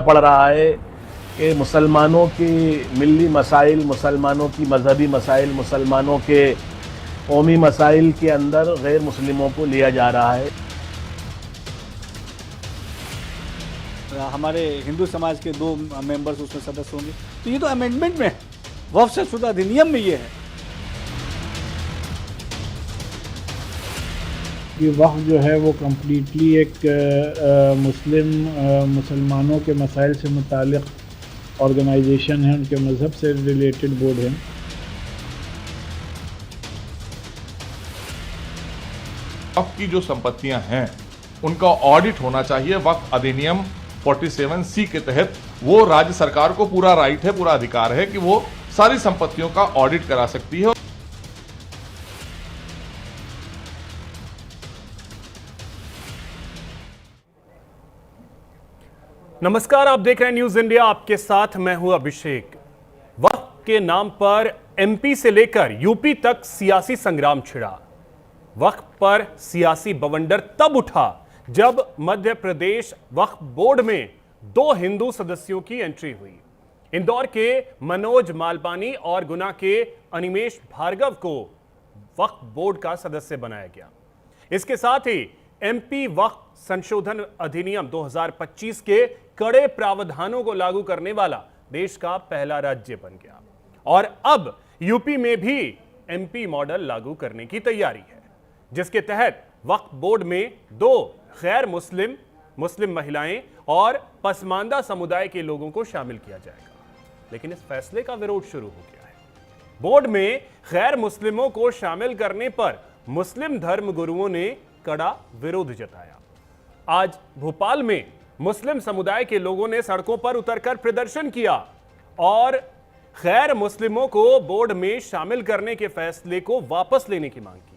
पड़ रहा है कि मुसलमानों की मिल्ली मसाइल, मुसलमानों की मजहबी मसाइल, मुसलमानों के कौमी मसाइल के अंदर गैर मुस्लिमों को लिया जा रहा है। हमारे हिंदू समाज के 2 मेंबर्स उसमें सदस्य होंगे, तो ये तो अमेंडमेंट में है, वक्फ संशोधन अधिनियम में ये है कि वक्फ जो है वो कम्प्लीटली एक मुसलमानों के मसाइल से मुतालिक ऑर्गेनाइजेशन है, उनके मज़हब से रिलेटेड बोर्ड है। वक्फ की जो संपत्तियां हैं उनका ऑडिट होना चाहिए। वक्फ अधिनियम 47C के तहत वो राज्य सरकार को पूरा राइट है, पूरा अधिकार है कि वो सारी संपत्तियों का ऑडिट करा सकती है। नमस्कार, आप देख रहे हैं न्यूज इंडिया, आपके साथ मैं हूं अभिषेक। वक्फ के नाम पर एमपी से लेकर यूपी तक सियासी संग्राम छिड़ा। वक्फ पर सियासी बवंडर तब उठा जब मध्य प्रदेश वक्फ बोर्ड में 2 हिंदू सदस्यों की एंट्री हुई। इंदौर के मनोज मालपानी और गुना के अनिमेश भार्गव को वक्फ बोर्ड का सदस्य बनाया गया। इसके साथ ही एमपी वक्फ संशोधन अधिनियम 2025 के कड़े प्रावधानों को लागू करने वाला देश का पहला राज्य बन गया और अब यूपी में भी एमपी मॉडल लागू करने की तैयारी है, जिसके तहत वक्फ बोर्ड में 2 गैर मुस्लिम महिलाएं और पसमानदा समुदाय के लोगों को शामिल किया जाएगा। लेकिन इस फैसले का विरोध शुरू हो गया है। बोर्ड में गैर मुस्लिमों को शामिल करने पर मुस्लिम धर्म गुरुओं ने कड़ा विरोध जताया। आज भोपाल में मुस्लिम समुदाय के लोगों ने सड़कों पर उतरकर प्रदर्शन किया और गैर मुस्लिमों को बोर्ड में शामिल करने के फैसले को वापस लेने की मांग की।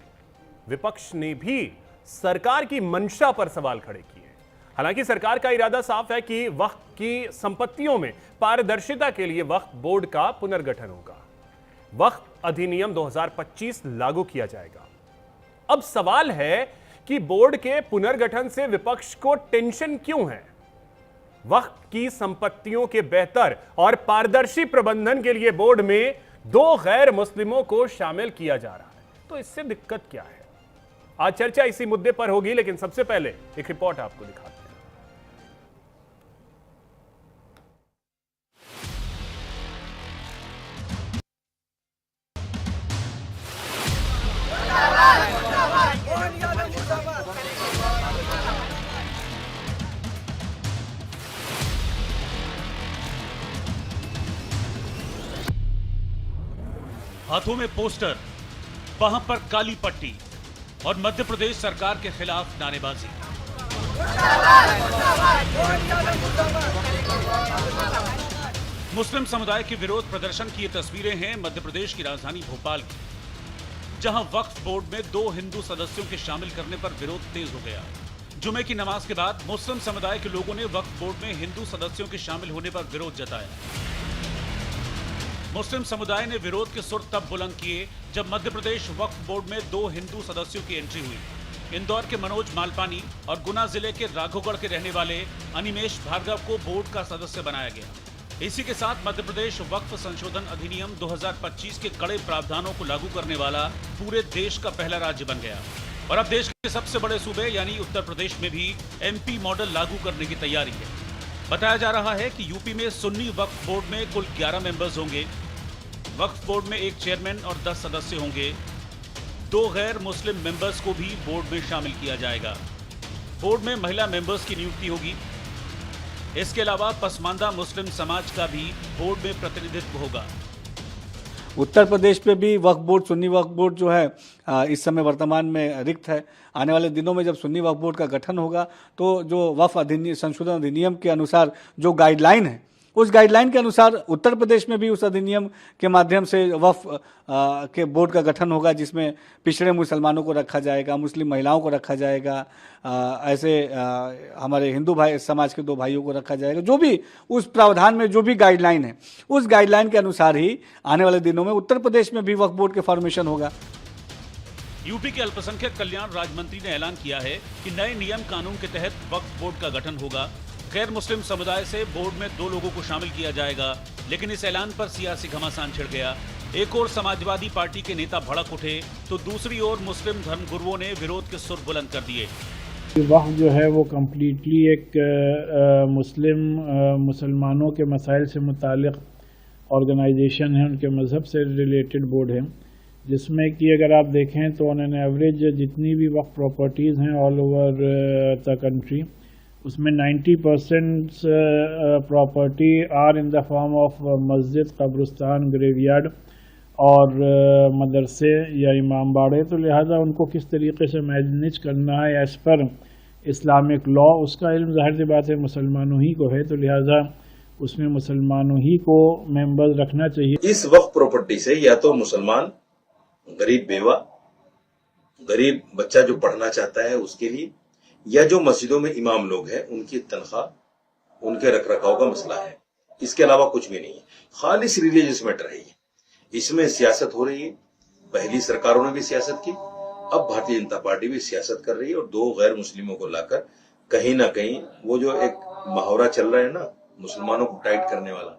विपक्ष ने भी सरकार की मंशा पर सवाल खड़े किए। हालांकि सरकार का इरादा साफ है कि वक्फ की संपत्तियों में पारदर्शिता के लिए वक्फ बोर्ड का पुनर्गठन होगा। वक्फ अधिनियम 2025 लागू किया जाएगा। अब सवाल है कि बोर्ड के पुनर्गठन से विपक्ष को टेंशन क्यों है? वक्फ की संपत्तियों के बेहतर और पारदर्शी प्रबंधन के लिए बोर्ड में 2 गैर मुस्लिमों को शामिल किया जा रहा है, तो इससे दिक्कत क्या है? आज चर्चा इसी मुद्दे पर होगी, लेकिन सबसे पहले एक रिपोर्ट आपको दिखाते हैं। हाथों में पोस्टर, वहां पर काली पट्टी और मध्य प्रदेश सरकार के खिलाफ नारेबाजी। मुस्लिम समुदाय के विरोध प्रदर्शन की ये तस्वीरें हैं मध्य प्रदेश की राजधानी भोपाल की, जहां वक्फ बोर्ड में 2 हिंदू सदस्यों के शामिल करने पर विरोध तेज हो गया। जुमे की नमाज के बाद मुस्लिम समुदाय के लोगों ने वक्फ बोर्ड में हिंदू सदस्यों के शामिल होने पर विरोध जताया। मुस्लिम समुदाय ने विरोध के सुर तब बुलंद किए जब मध्य प्रदेश वक्फ बोर्ड में 2 हिंदू सदस्यों की एंट्री हुई। इंदौर के मनोज मालपानी और गुना जिले के राघोगढ़ के रहने वाले अनिमेश भार्गव को बोर्ड का सदस्य बनाया गया। इसी के साथ मध्य प्रदेश वक्फ संशोधन अधिनियम 2025 के कड़े प्रावधानों को लागू करने वाला पूरे देश का पहला राज्य बन गया और अब देश के सबसे बड़े सूबे यानी उत्तर प्रदेश में भी एमपी मॉडल लागू करने की तैयारी है। बताया जा रहा है कि यूपी में सुन्नी वक्फ बोर्ड में कुल 11 मेंबर्स होंगे। वक्फ बोर्ड में 1 चेयरमैन और 10 सदस्य होंगे। 2 गैर मुस्लिम मेंबर्स को भी बोर्ड में शामिल किया जाएगा। बोर्ड में महिला मेंबर्स की नियुक्ति होगी। इसके अलावा पसमानदा मुस्लिम समाज का भी बोर्ड में प्रतिनिधित्व होगा। उत्तर प्रदेश में भी वक्फ बोर्ड, सुन्नी वक्फ बोर्ड जो है इस समय वर्तमान में रिक्त है। आने वाले दिनों में जब सुन्नी वक्फ बोर्ड का गठन होगा तो जो वक्फ अधिनियम संशोधन अधिनियम के अनुसार जो गाइडलाइन है, उस गाइडलाइन के अनुसार उत्तर प्रदेश में भी उस अधिनियम के माध्यम से वक्फ के बोर्ड का गठन होगा, जिसमें पिछड़े मुसलमानों को रखा जाएगा, मुस्लिम महिलाओं को रखा जाएगा, ऐसे हमारे हिंदू भाई समाज के 2 भाइयों को रखा जाएगा। जो भी उस प्रावधान में जो भी गाइडलाइन है, उस गाइडलाइन के अनुसार ही आने वाले दिनों में उत्तर प्रदेश में भी वक्फ बोर्ड के फॉर्मेशन होगा। यूपी के अल्पसंख्यक कल्याण राज्य मंत्री ने ऐलान किया है कि नए नियम कानून के तहत वक्फ बोर्ड का गठन होगा। गैर मुस्लिम समुदाय से बोर्ड में 2 लोगों को शामिल किया जाएगा, लेकिन इस ऐलान पर सियासी घमासान छिड़ गया। एक ओर समाजवादी पार्टी के नेता भड़क उठे तो दूसरी ओर मुस्लिम धर्मगुरुओं ने विरोध के सुर बुलंद कर दिए। वक्फ जो है वो कम्प्लीटली एक मुसलमानों के मसाइल से मुतालिक ऑर्गेनाइजेशन है, उनके मज़हब से रिलेटेड बोर्ड है, जिसमें कि अगर आप देखें तो उन्होंने एवरेज जितनी भी वक्फ प्रॉपर्टीज़ हैं ऑल ओवर द कंट्री, उसमें 90% property are in the form of masjid, kabristan, graveyard और मदरसे या इमाम बाड़े। तो लिहाजा उनको किस तरीके से मैनेज करना है एज़ पर इस्लामिक लॉ, उसका इल्म ज़ाहिर सी बात है मुसलमानों ही को है, तो लिहाजा उसमें मुसलमानों ही को मेंबर्स रखना चाहिए। इस वक्फ प्रॉपर्टी से या तो मुसलमान, गरीब बेवा, गरीब बच्चा जो पढ़ना चाहता है उसके लिए, या जो मस्जिदों में इमाम लोग हैं उनकी तनख्वाह, उनके रखरखाव का मसला है। इसके अलावा कुछ भी नहीं है, खालिस रिलीजियस मैटर है। इसमें सियासत हो रही है, पहली सरकारों ने भी सियासत की, अब भारतीय जनता पार्टी भी सियासत कर रही है और 2 गैर मुस्लिमों को लाकर कहीं ना कहीं वो जो एक मुहावरा चल रहा है ना मुसलमानों को टाइट करने वाला,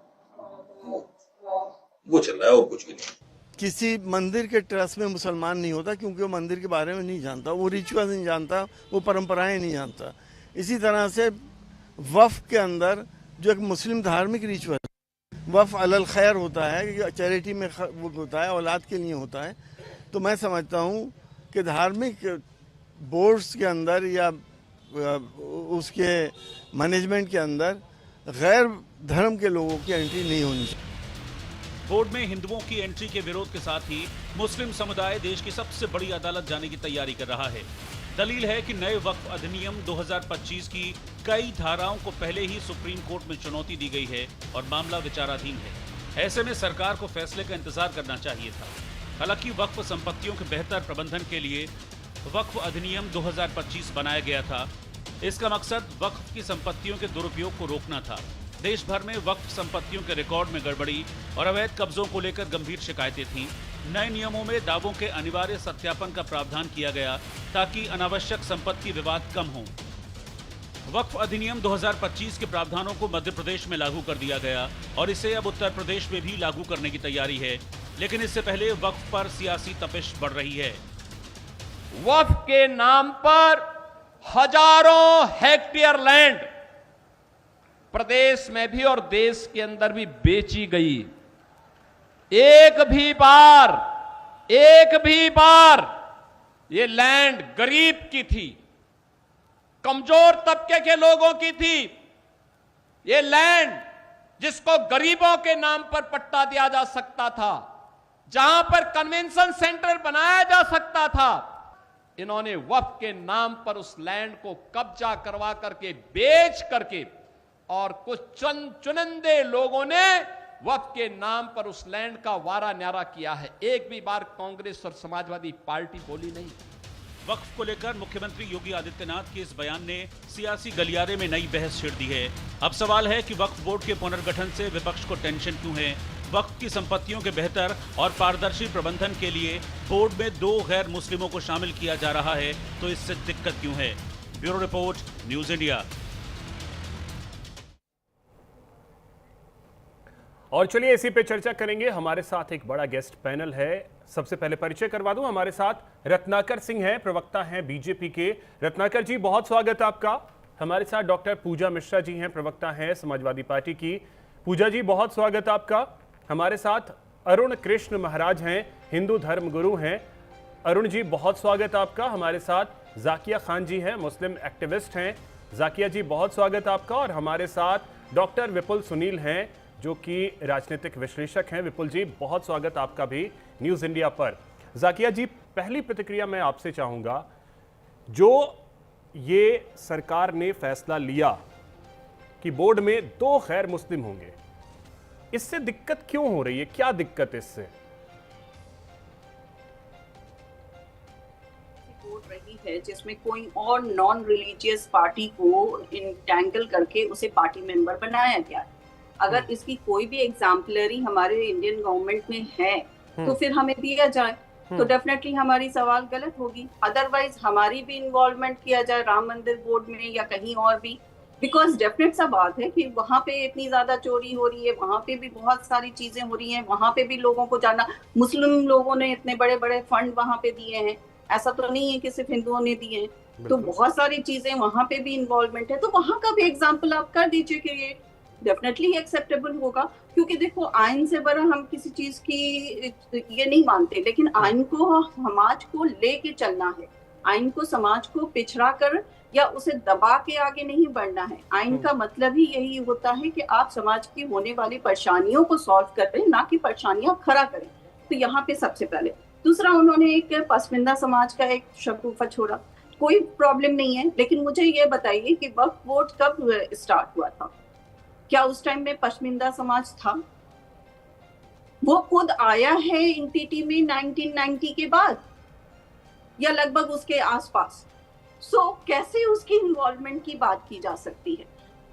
वो चल रहा है और कुछ भी नहीं। किसी मंदिर के ट्रस्ट में मुसलमान नहीं होता क्योंकि वो मंदिर के बारे में नहीं जानता, वो रिचुअल नहीं जानता, वो परंपराएं नहीं जानता। इसी तरह से वफ़ के अंदर जो एक मुस्लिम धार्मिक रिचुअल, वफ़ अलल खैर होता है, चैरिटी में वो होता है, औलाद के लिए होता है। तो मैं समझता हूँ कि धार्मिक बोर्ड्स के अंदर या उसके मैनेजमेंट के अंदर गैर धर्म के लोगों की एंट्री नहीं होनी चाहिए। बोर्ड में हिंदुओं की एंट्री के विरोध के साथ ही मुस्लिम समुदाय देश की सबसे बड़ी अदालत जाने की तैयारी कर रहा है। दलील है कि नए वक्फ अधिनियम 2025 की कई धाराओं को पहले ही सुप्रीम कोर्ट में चुनौती दी गई है और मामला विचाराधीन है। ऐसे में सरकार को फैसले का इंतजार करना चाहिए था। हालांकि वक्फ संपत्तियों के बेहतर प्रबंधन के लिए वक्फ अधिनियम 2025 बनाया गया था। इसका मकसद वक्फ की संपत्तियों के दुरुपयोग को रोकना था। देश भर में वक्फ संपत्तियों के रिकॉर्ड में गड़बड़ी और अवैध कब्जों को लेकर गंभीर शिकायतें थीं। नए नियमों में दावों के अनिवार्य सत्यापन का प्रावधान किया गया ताकि अनावश्यक संपत्ति विवाद कम हो। वक्फ अधिनियम 2025 के प्रावधानों को मध्य प्रदेश में लागू कर दिया गया और इसे अब उत्तर प्रदेश में भी लागू करने की तैयारी है, लेकिन इससे पहले वक्फ पर सियासी तपिश बढ़ रही है। वक्फ के नाम पर हजारों हेक्टेयर लैंड प्रदेश में भी और देश के अंदर भी बेची गई। एक भी बार ये लैंड गरीब की थी, कमजोर तबके के लोगों की थी। ये लैंड जिसको गरीबों के नाम पर पट्टा दिया जा सकता था, जहां पर कन्वेंशन सेंटर बनाया जा सकता था, इन्होंने वक्फ के नाम पर उस लैंड को कब्जा करवा करके बेच करके और कुछ चुनिंदे लोगों ने वक्फ के नाम पर उस लैंड का वारा न्यारा किया है। एक भी बार कांग्रेस और समाजवादी पार्टी बोली नहीं। वक्फ को लेकर मुख्यमंत्री योगी आदित्यनाथ के इस बयान ने सियासी गलियारे में नई बहस छेड़ दी है। अब सवाल है कि वक्फ बोर्ड के पुनर्गठन से विपक्ष को टेंशन क्यों है? वक्फ की संपत्तियों के बेहतर और पारदर्शी प्रबंधन के लिए बोर्ड में 2 गैर मुस्लिमों को शामिल किया जा रहा है, तो इससे दिक्कत क्यों है? Bureau report, news India. और चलिए इसी पे चर्चा करेंगे। हमारे साथ एक बड़ा गेस्ट पैनल है। सबसे पहले परिचय करवा दूं, हमारे साथ रत्नाकर सिंह हैं, प्रवक्ता हैं बीजेपी के। रत्नाकर जी, बहुत स्वागत है आपका। हमारे साथ डॉक्टर पूजा मिश्रा जी हैं, प्रवक्ता हैं समाजवादी पार्टी की। पूजा जी, बहुत स्वागत है आपका। हमारे साथ अरुण कृष्ण महाराज हैं, हिंदू धर्म गुरु हैं। अरुण जी, बहुत स्वागत है आपका। हमारे साथ जाकिया खान जी हैं, मुस्लिम एक्टिविस्ट हैं। जाकिया जी, बहुत स्वागत है आपका। और हमारे साथ डॉक्टर विपुल सुनील हैं, जो कि राजनीतिक विश्लेषक हैं। विपुल जी, बहुत स्वागत आपका भी न्यूज़ इंडिया पर। जाकिया जी, पहली प्रतिक्रिया मैं आपसे चाहूँगा, जो ये सरकार ने फैसला लिया कि बोर्ड में 2 गैर मुस्लिम होंगे, इससे दिक्कत क्यों हो रही है? क्या दिक्कत है इससे? रही है जिसमें कोई और नॉन रिलीजियस पार्टी को इंटैंगल करके उसे पार्टी मेंबर बनाया गया। अगर इसकी कोई भी एग्जाम्पलरी हमारे इंडियन गवर्नमेंट में है तो फिर हमें दिया जाए, तो डेफिनेटली हमारी सवाल गलत होगी। अदरवाइज हमारी भी इन्वॉल्वमेंट किया जाए राम मंदिर बोर्ड में या कहीं और भी, बिकॉज डेफिनेट सा बात है कि वहां पे इतनी ज्यादा चोरी हो रही है, वहां पे भी बहुत सारी चीजें हो रही हैं, वहां पे भी लोगों को जाना, मुस्लिम लोगों ने इतने बड़े बड़े फंड वहां पे दिए हैं, ऐसा तो नहीं है कि सिर्फ हिंदुओं ने दिए हैं, तो बहुत सारी चीजें वहां पे भी इन्वॉल्वमेंट है, तो वहां का भी एग्जाम्पल आप कर दीजिए कि ये डेफिनेटली एक्सेप्टेबल होगा। क्योंकि देखो आइन से बड़ा हम किसी चीज की ये नहीं मानते, लेकिन आइन को समाज को लेके चलना है, आइन को समाज को पिछड़ा कर या उसे दबा के आगे नहीं बढ़ना है। आइन का मतलब ही यही होता है कि आप समाज की होने वाली परेशानियों को सॉल्व करें, ना कि परेशानियां खड़ा करें। तो यहाँ पे सबसे पहले, दूसरा उन्होंने एक पसमिंदा समाज का एक शगुफा छोड़ा, कोई प्रॉब्लम नहीं है, लेकिन मुझे ये बताइए कि वक्फ बोर्ड कब स्टार्ट हुआ था? क्या उस टाइम में पसमिंदा समाज था? वो खुद आया है एनटीटी में 1990 के बाद या लगभग उसके आसपास। कैसे उसकी इन्वॉल्वमेंट की बात की जा सकती है?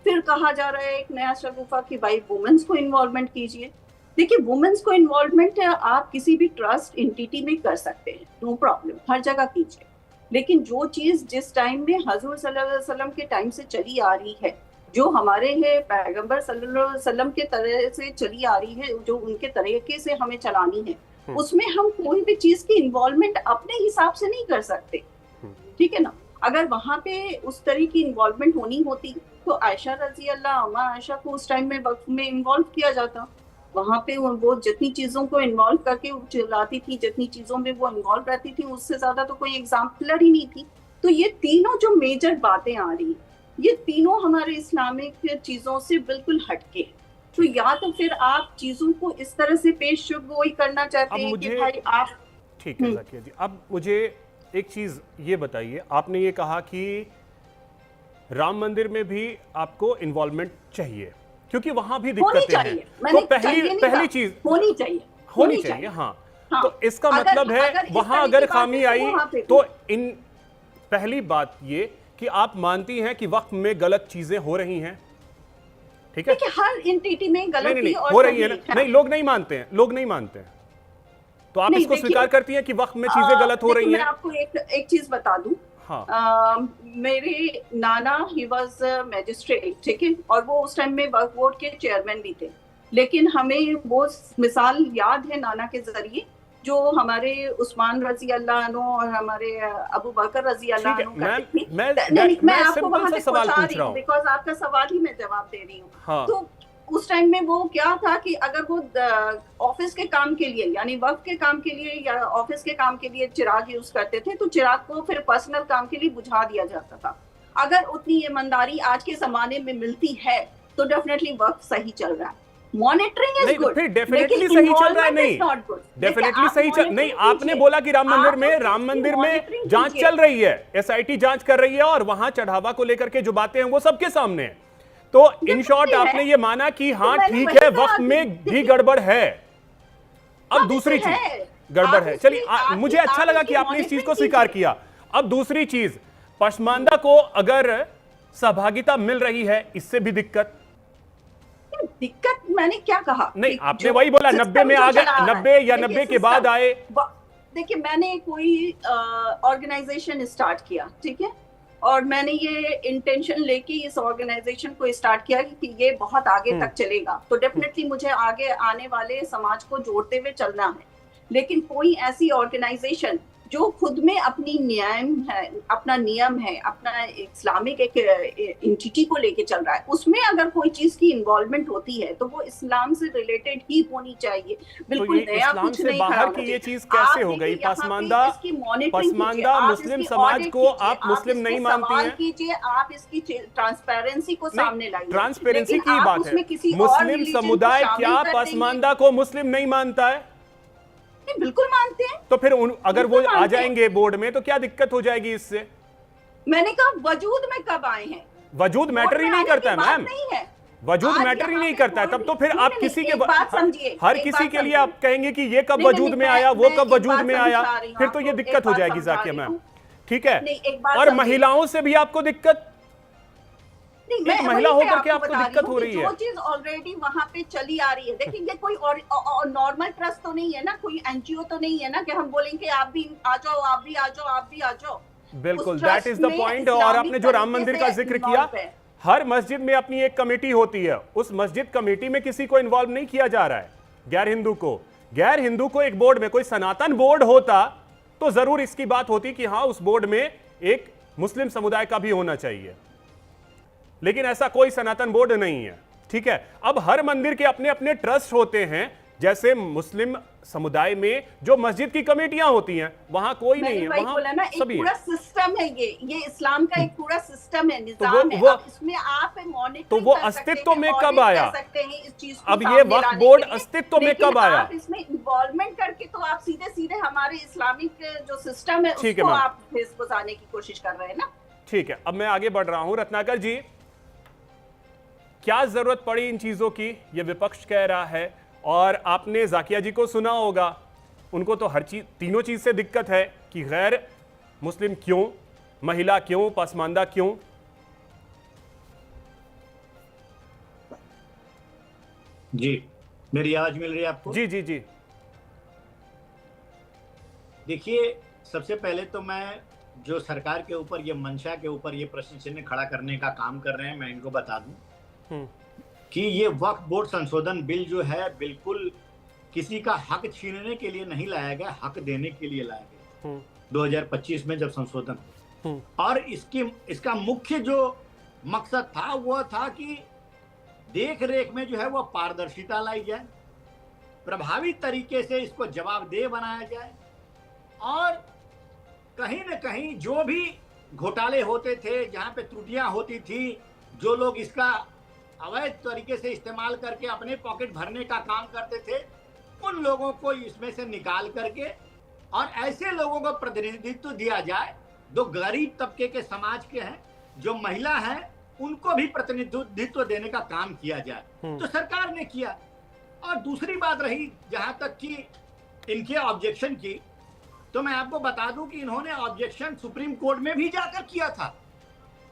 फिर कहा जा रहा है एक नया शगुफा कि भाई वुमेन्स को इन्वॉल्वमेंट कीजिए। देखिए वुमेन्स को इन्वॉल्वमेंट आप किसी भी ट्रस्ट एंटिटी में कर सकते हैं, नो प्रॉब्लम, हर जगह कीजिए, लेकिन जो चीज जिस टाइम में हजूर सल्लल्लाहु अलैहि वसल्लम के टाइम से चली आ रही है, जो हमारे है पैगंबर सल्लल्लाहु अलैहि वसल्लम के तरह से चली आ रही है, जो उनके तरीके से हमें चलानी है, उसमें हम कोई भी चीज की इन्वॉल्वमेंट अपने हिसाब से नहीं कर सकते, ठीक है ना? अगर वहां पे उस तरह की इन्वॉल्वमेंट होनी होती तो आयशा रजी अल्लाह अम्मा आयशा को उस टाइम में वक्त में इन्वॉल्व किया जाता। वहां पे वो जितनी चीजों को इन्वॉल्व करके चलाती थी, जितनी चीजों में वो इन्वॉल्व रहती थी, उससे ज्यादा तो कोई एग्जाम्पलर ही नहीं थी। तो ये तीनों जो मेजर बातें आ रही, ये तीनों हमारे इस्लामिक चीजों से बिल्कुल हटके। तो या तो फिर आप चीजों को इस तरह से पेश गोई करना चाहते हैं कि भाई आप, ठीक है जाकिया जी, अब मुझे एक चीज ये बताइए, आपने ये कहा कि राम मंदिर में भी आपको इन्वॉल्वमेंट चाहिए क्योंकि वहां भी दिक्कतें हैं, तो पहली चीज होनी चाहिए। हाँ, तो इसका मतलब है वहां अगर खामी आई तो इन पहली बात ये कि आप मानती हैं कि वक्त में गलत चीजें हो रही हैं, ठीक है? हर एंटिटी में गलत नहीं हो रही है ना? नहीं, लोग नहीं मानते हैं, लोग नहीं मानते हैं, तो आप इसको स्वीकार करती हैं कि वक्त में चीजें गलत हो रही हैं? मैं आपको एक चीज बता दूं। हाँ। मेरे नाना ही वाज मैजिस्ट्रेट, ठीक है, और वो उस टाइम में वक्फ बोर्ड के चेयरमैन भी थे, लेकिन हमें वो मिसाल याद है नाना के जरिए जो हमारे उस्मान रजी अल्लाह अन्हु और हमारे अबू बकर रजी अल्लाह अन्हु करते थे। मैं आपको वहां तक पहुंचा रही हूँ बिकॉज आपका सवाल ही मैं जवाब दे रही हूँ। हाँ। तो उस टाइम में वो क्या था कि अगर वो ऑफिस के काम के लिए यानी वक्त के काम के लिए या ऑफिस के काम के लिए चिराग यूज करते थे, तो चिराग को फिर पर्सनल काम के लिए बुझा दिया जाता था। अगर उतनी ईमानदारी आज के जमाने में मिलती है तो डेफिनेटली वक्त सही चल रहा है। मॉनिटरिंग इज गुड, डेफिनेटली सही चल रहा है, नहीं डेफिनेटली सही चल नहीं। आपने बोला कि राम मंदिर में जांच चल रही है, एसआईटी जांच कर रही है और वहां चढ़ावा को लेकर के जो बातें हैं वो सबके सामने है। तो इन शॉर्ट आपने ये माना कि हाँ ठीक है, वक्त में भी गड़बड़ है। अब दूसरी चीज गड़बड़ है, चलिए मुझे अच्छा लगा कि आपने इस चीज को स्वीकार किया। अब दूसरी चीज, पसमानदा को अगर सहभागिता मिल रही है, इससे भी दिक्कत मैंने क्या कहा? नहीं, आपने वही बोला 90 में आ गए, 90 या 90 के बाद आए। देखिए मैंने कोई ऑर्गेनाइजेशन स्टार्ट किया, ठीक है, और मैंने ये इंटेंशन लेके इस ऑर्गेनाइजेशन को स्टार्ट किया कि ये बहुत आगे तक चलेगा, तो डेफिनेटली मुझे आगे आने वाले समाज को जोड़ते हुए चलना है। लेकिन कोई ऐसी ऑर्गेनाइजेशन जो खुद में अपनी अपना नियम है, अपना इस्लामिक एक एंटिटी को लेके चल रहा है, उसमें अगर कोई चीज की इन्वॉल्वमेंट होती है तो वो इस्लाम से रिलेटेड ही होनी चाहिए, बिल्कुल तो नया कुछ नहीं बाहर की ये चीज कैसे हो गई? पसमानदा मुस्लिम समाज को आप मुस्लिम नहीं मानती हैं? कीजिए, आप इसकी ट्रांसपेरेंसी को सामने लाइए। ट्रांसपेरेंसी की बात है, मुस्लिम समुदाय क्या पसमानदा को मुस्लिम नहीं मानता है? बिल्कुल मानते हैं। तो फिर अगर वो आ जाएंगे बोर्ड में तो क्या दिक्कत हो जाएगी इससे? मैंने कहा वजूद में कब आए हैं? वजूद मैटर ही नहीं करता है मैम, वजूद मैटर ही नहीं करता है। तब तो फिर आप किसी के हर किसी के लिए आप कहेंगे कि ये कब वजूद में आया, वो कब वजूद में आया, फिर तो ये दिक्कत हो जाएगी जाकिया मैम, ठीक है? और महिलाओं से भी आपको दिक्कत, एक महिला होकर के आपको दिक्कत हो रही है? जो चीज ऑलरेडी वहां पे चली आ रही है, देखिए ये कोई नॉर्मल ट्रस्ट तो नहीं है ना, कोई एनजीओ तो नहीं है ना कि हम बोलेंगे आप भी आ जाओ, आप भी आ जाओ, आप भी आ जाओ। बिल्कुल, दैट इज द पॉइंट। और आपने जो राम मंदिर का जिक्र किया, हर मस्जिद में अपनी एक कमेटी होती है, उस मस्जिद कमेटी में किसी को इन्वॉल्व नहीं किया जा रहा है, गैर हिंदू को एक बोर्ड में, कोई सनातन बोर्ड होता तो जरूर इसकी बात होती कि हां उस बोर्ड में एक मुस्लिम समुदाय का भी होना चाहिए, लेकिन ऐसा कोई सनातन बोर्ड नहीं है। ठीक है, अब हर मंदिर के अपने अपने ट्रस्ट होते हैं, जैसे मुस्लिम समुदाय में जो मस्जिद की कमेटियां होती हैं वहां कोई नहीं है, वहां सभी पूरा सिस्टम है, ये इस्लाम का एक पूरा सिस्टम है, निजाम है। अब इसमें आप मॉनिटरिंग तो वो अस्तित्व में कब आया? इस चीज को अब ये वक्फ बोर्ड अस्तित्व में कब आया? आप इसमें इन्वॉल्वमेंट करके तो आप सीधे हमारे इस्लामिक जो सिस्टम है उसको आप ठेस पहुंचाने की कोशिश कर रहे हैं ना। ठीक है, अब मैं आगे बढ़ रहा हूं। रत्नाकर जी, क्या जरूरत पड़ी इन चीजों की, ये विपक्ष कह रहा है, और आपने जाकिया जी को सुना होगा, उनको तो हर चीज, तीनों चीज से दिक्कत है कि गैर मुस्लिम क्यों, महिला क्यों, पसमानदा क्यों। जी, मेरी आवाज मिल रही है आपको? जी जी जी। देखिए, सबसे पहले तो मैं जो सरकार के ऊपर, ये मंशा के ऊपर ये प्रश्न चिन्ह खड़ा करने का काम कर रहे हैं, मैं इनको बता दूं कि ये वक्फ बोर्ड संशोधन बिल जो है बिल्कुल किसी का हक छीनने के लिए नहीं लाया गया, हक देने के लिए लाया गया 2025 में जब संशोधन। और इसका मुख्य जो मकसद था वो था कि देख रेख में जो है वो पारदर्शिता लाई जाए, प्रभावी तरीके से इसको जवाबदेह बनाया जाए, और कहीं न कहीं जो भी घोटाले होते थे, जहां पे त्रुटियां होती थी, जो लोग इसका अवैध तरीके से इस्तेमाल करके अपने पॉकेट भरने का काम करते थे, उन लोगों को इसमें से निकाल करके और ऐसे लोगों को प्रतिनिधित्व दिया जाए जो गरीब तबके के समाज के हैं, जो महिला हैं, उनको भी प्रतिनिधित्व देने का काम किया जाए। तो सरकार ने किया। और दूसरी बात रही जहां तक कि इनके ऑब्जेक्शन की, तो मैं आपको बता दूं कि इन्होंने ऑब्जेक्शन सुप्रीम कोर्ट में भी जाकर किया था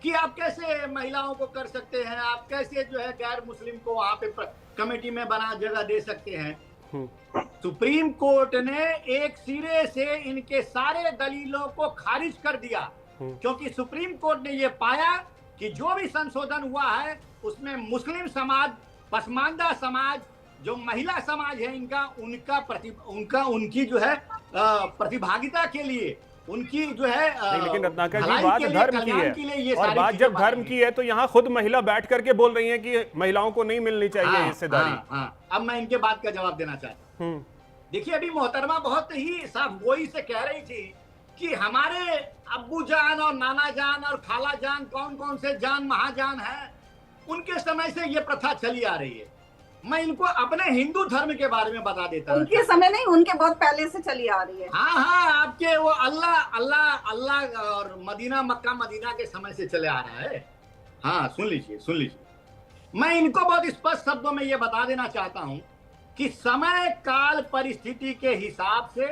कि आप कैसे महिलाओं को कर सकते हैं, आप कैसे जो है गैर मुस्लिम को वहां पे कमेटी में बना जगह दे सकते हैं। सुप्रीम कोर्ट ने एक सिरे से इनके सारे दलीलों को खारिज कर दिया, क्योंकि सुप्रीम कोर्ट ने ये पाया कि जो भी संशोधन हुआ है उसमें मुस्लिम समाज, पसमानदा समाज, जो महिला समाज है, उनकी जो है प्रतिभागिता के लिए, उनकी जो है लेकिन रत्नाकर जी बात धर्म की है, और बात जब धर्म की है तो यहाँ खुद महिला बैठ करके बोल रही है कि महिलाओं को नहीं मिलनी चाहिए हिस्सेदारी। अब मैं इनके बात का जवाब देना चाहता हूँ। देखिए, अभी मोहतरमा बहुत ही साफ गोई से कह रही थी कि हमारे अब्बू जान और नाना जान और खाला जान, कौन कौन से जान महाजान है, उनके समय से ये प्रथा चली आ रही है। मैं इनको अपने हिंदू धर्म के बारे में बता देता हूँ। उनके समय नहीं, उनके बहुत पहले से चली आ रही है। हाँ, आपके वो अल्लाह और मदीना, मक्का मदीना के समय से चले आ रहा है। हाँ, सुन लीजिए। मैं इनको बहुत स्पष्ट शब्दों में ये बता देना चाहता हूँ कि समय काल परिस्थिति के हिसाब से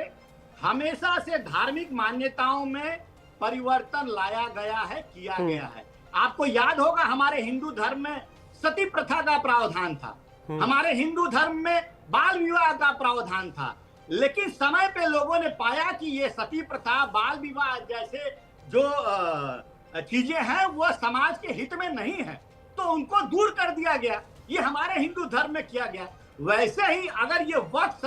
हमेशा से धार्मिक मान्यताओं में परिवर्तन लाया गया है, किया गया है। आपको याद होगा, हमारे हिंदू धर्म में सती प्रथा का प्रावधान था, हमारे हिंदू धर्म में बाल विवाह का प्रावधान था, लेकिन समय पे लोगों ने पाया कि ये सती प्रथा, बाल विवाह जैसे जो चीजें हैं वो समाज के हित में नहीं है, तो उनको दूर कर दिया गया। ये हमारे हिंदू धर्म में किया गया। वैसे ही अगर ये वक्फ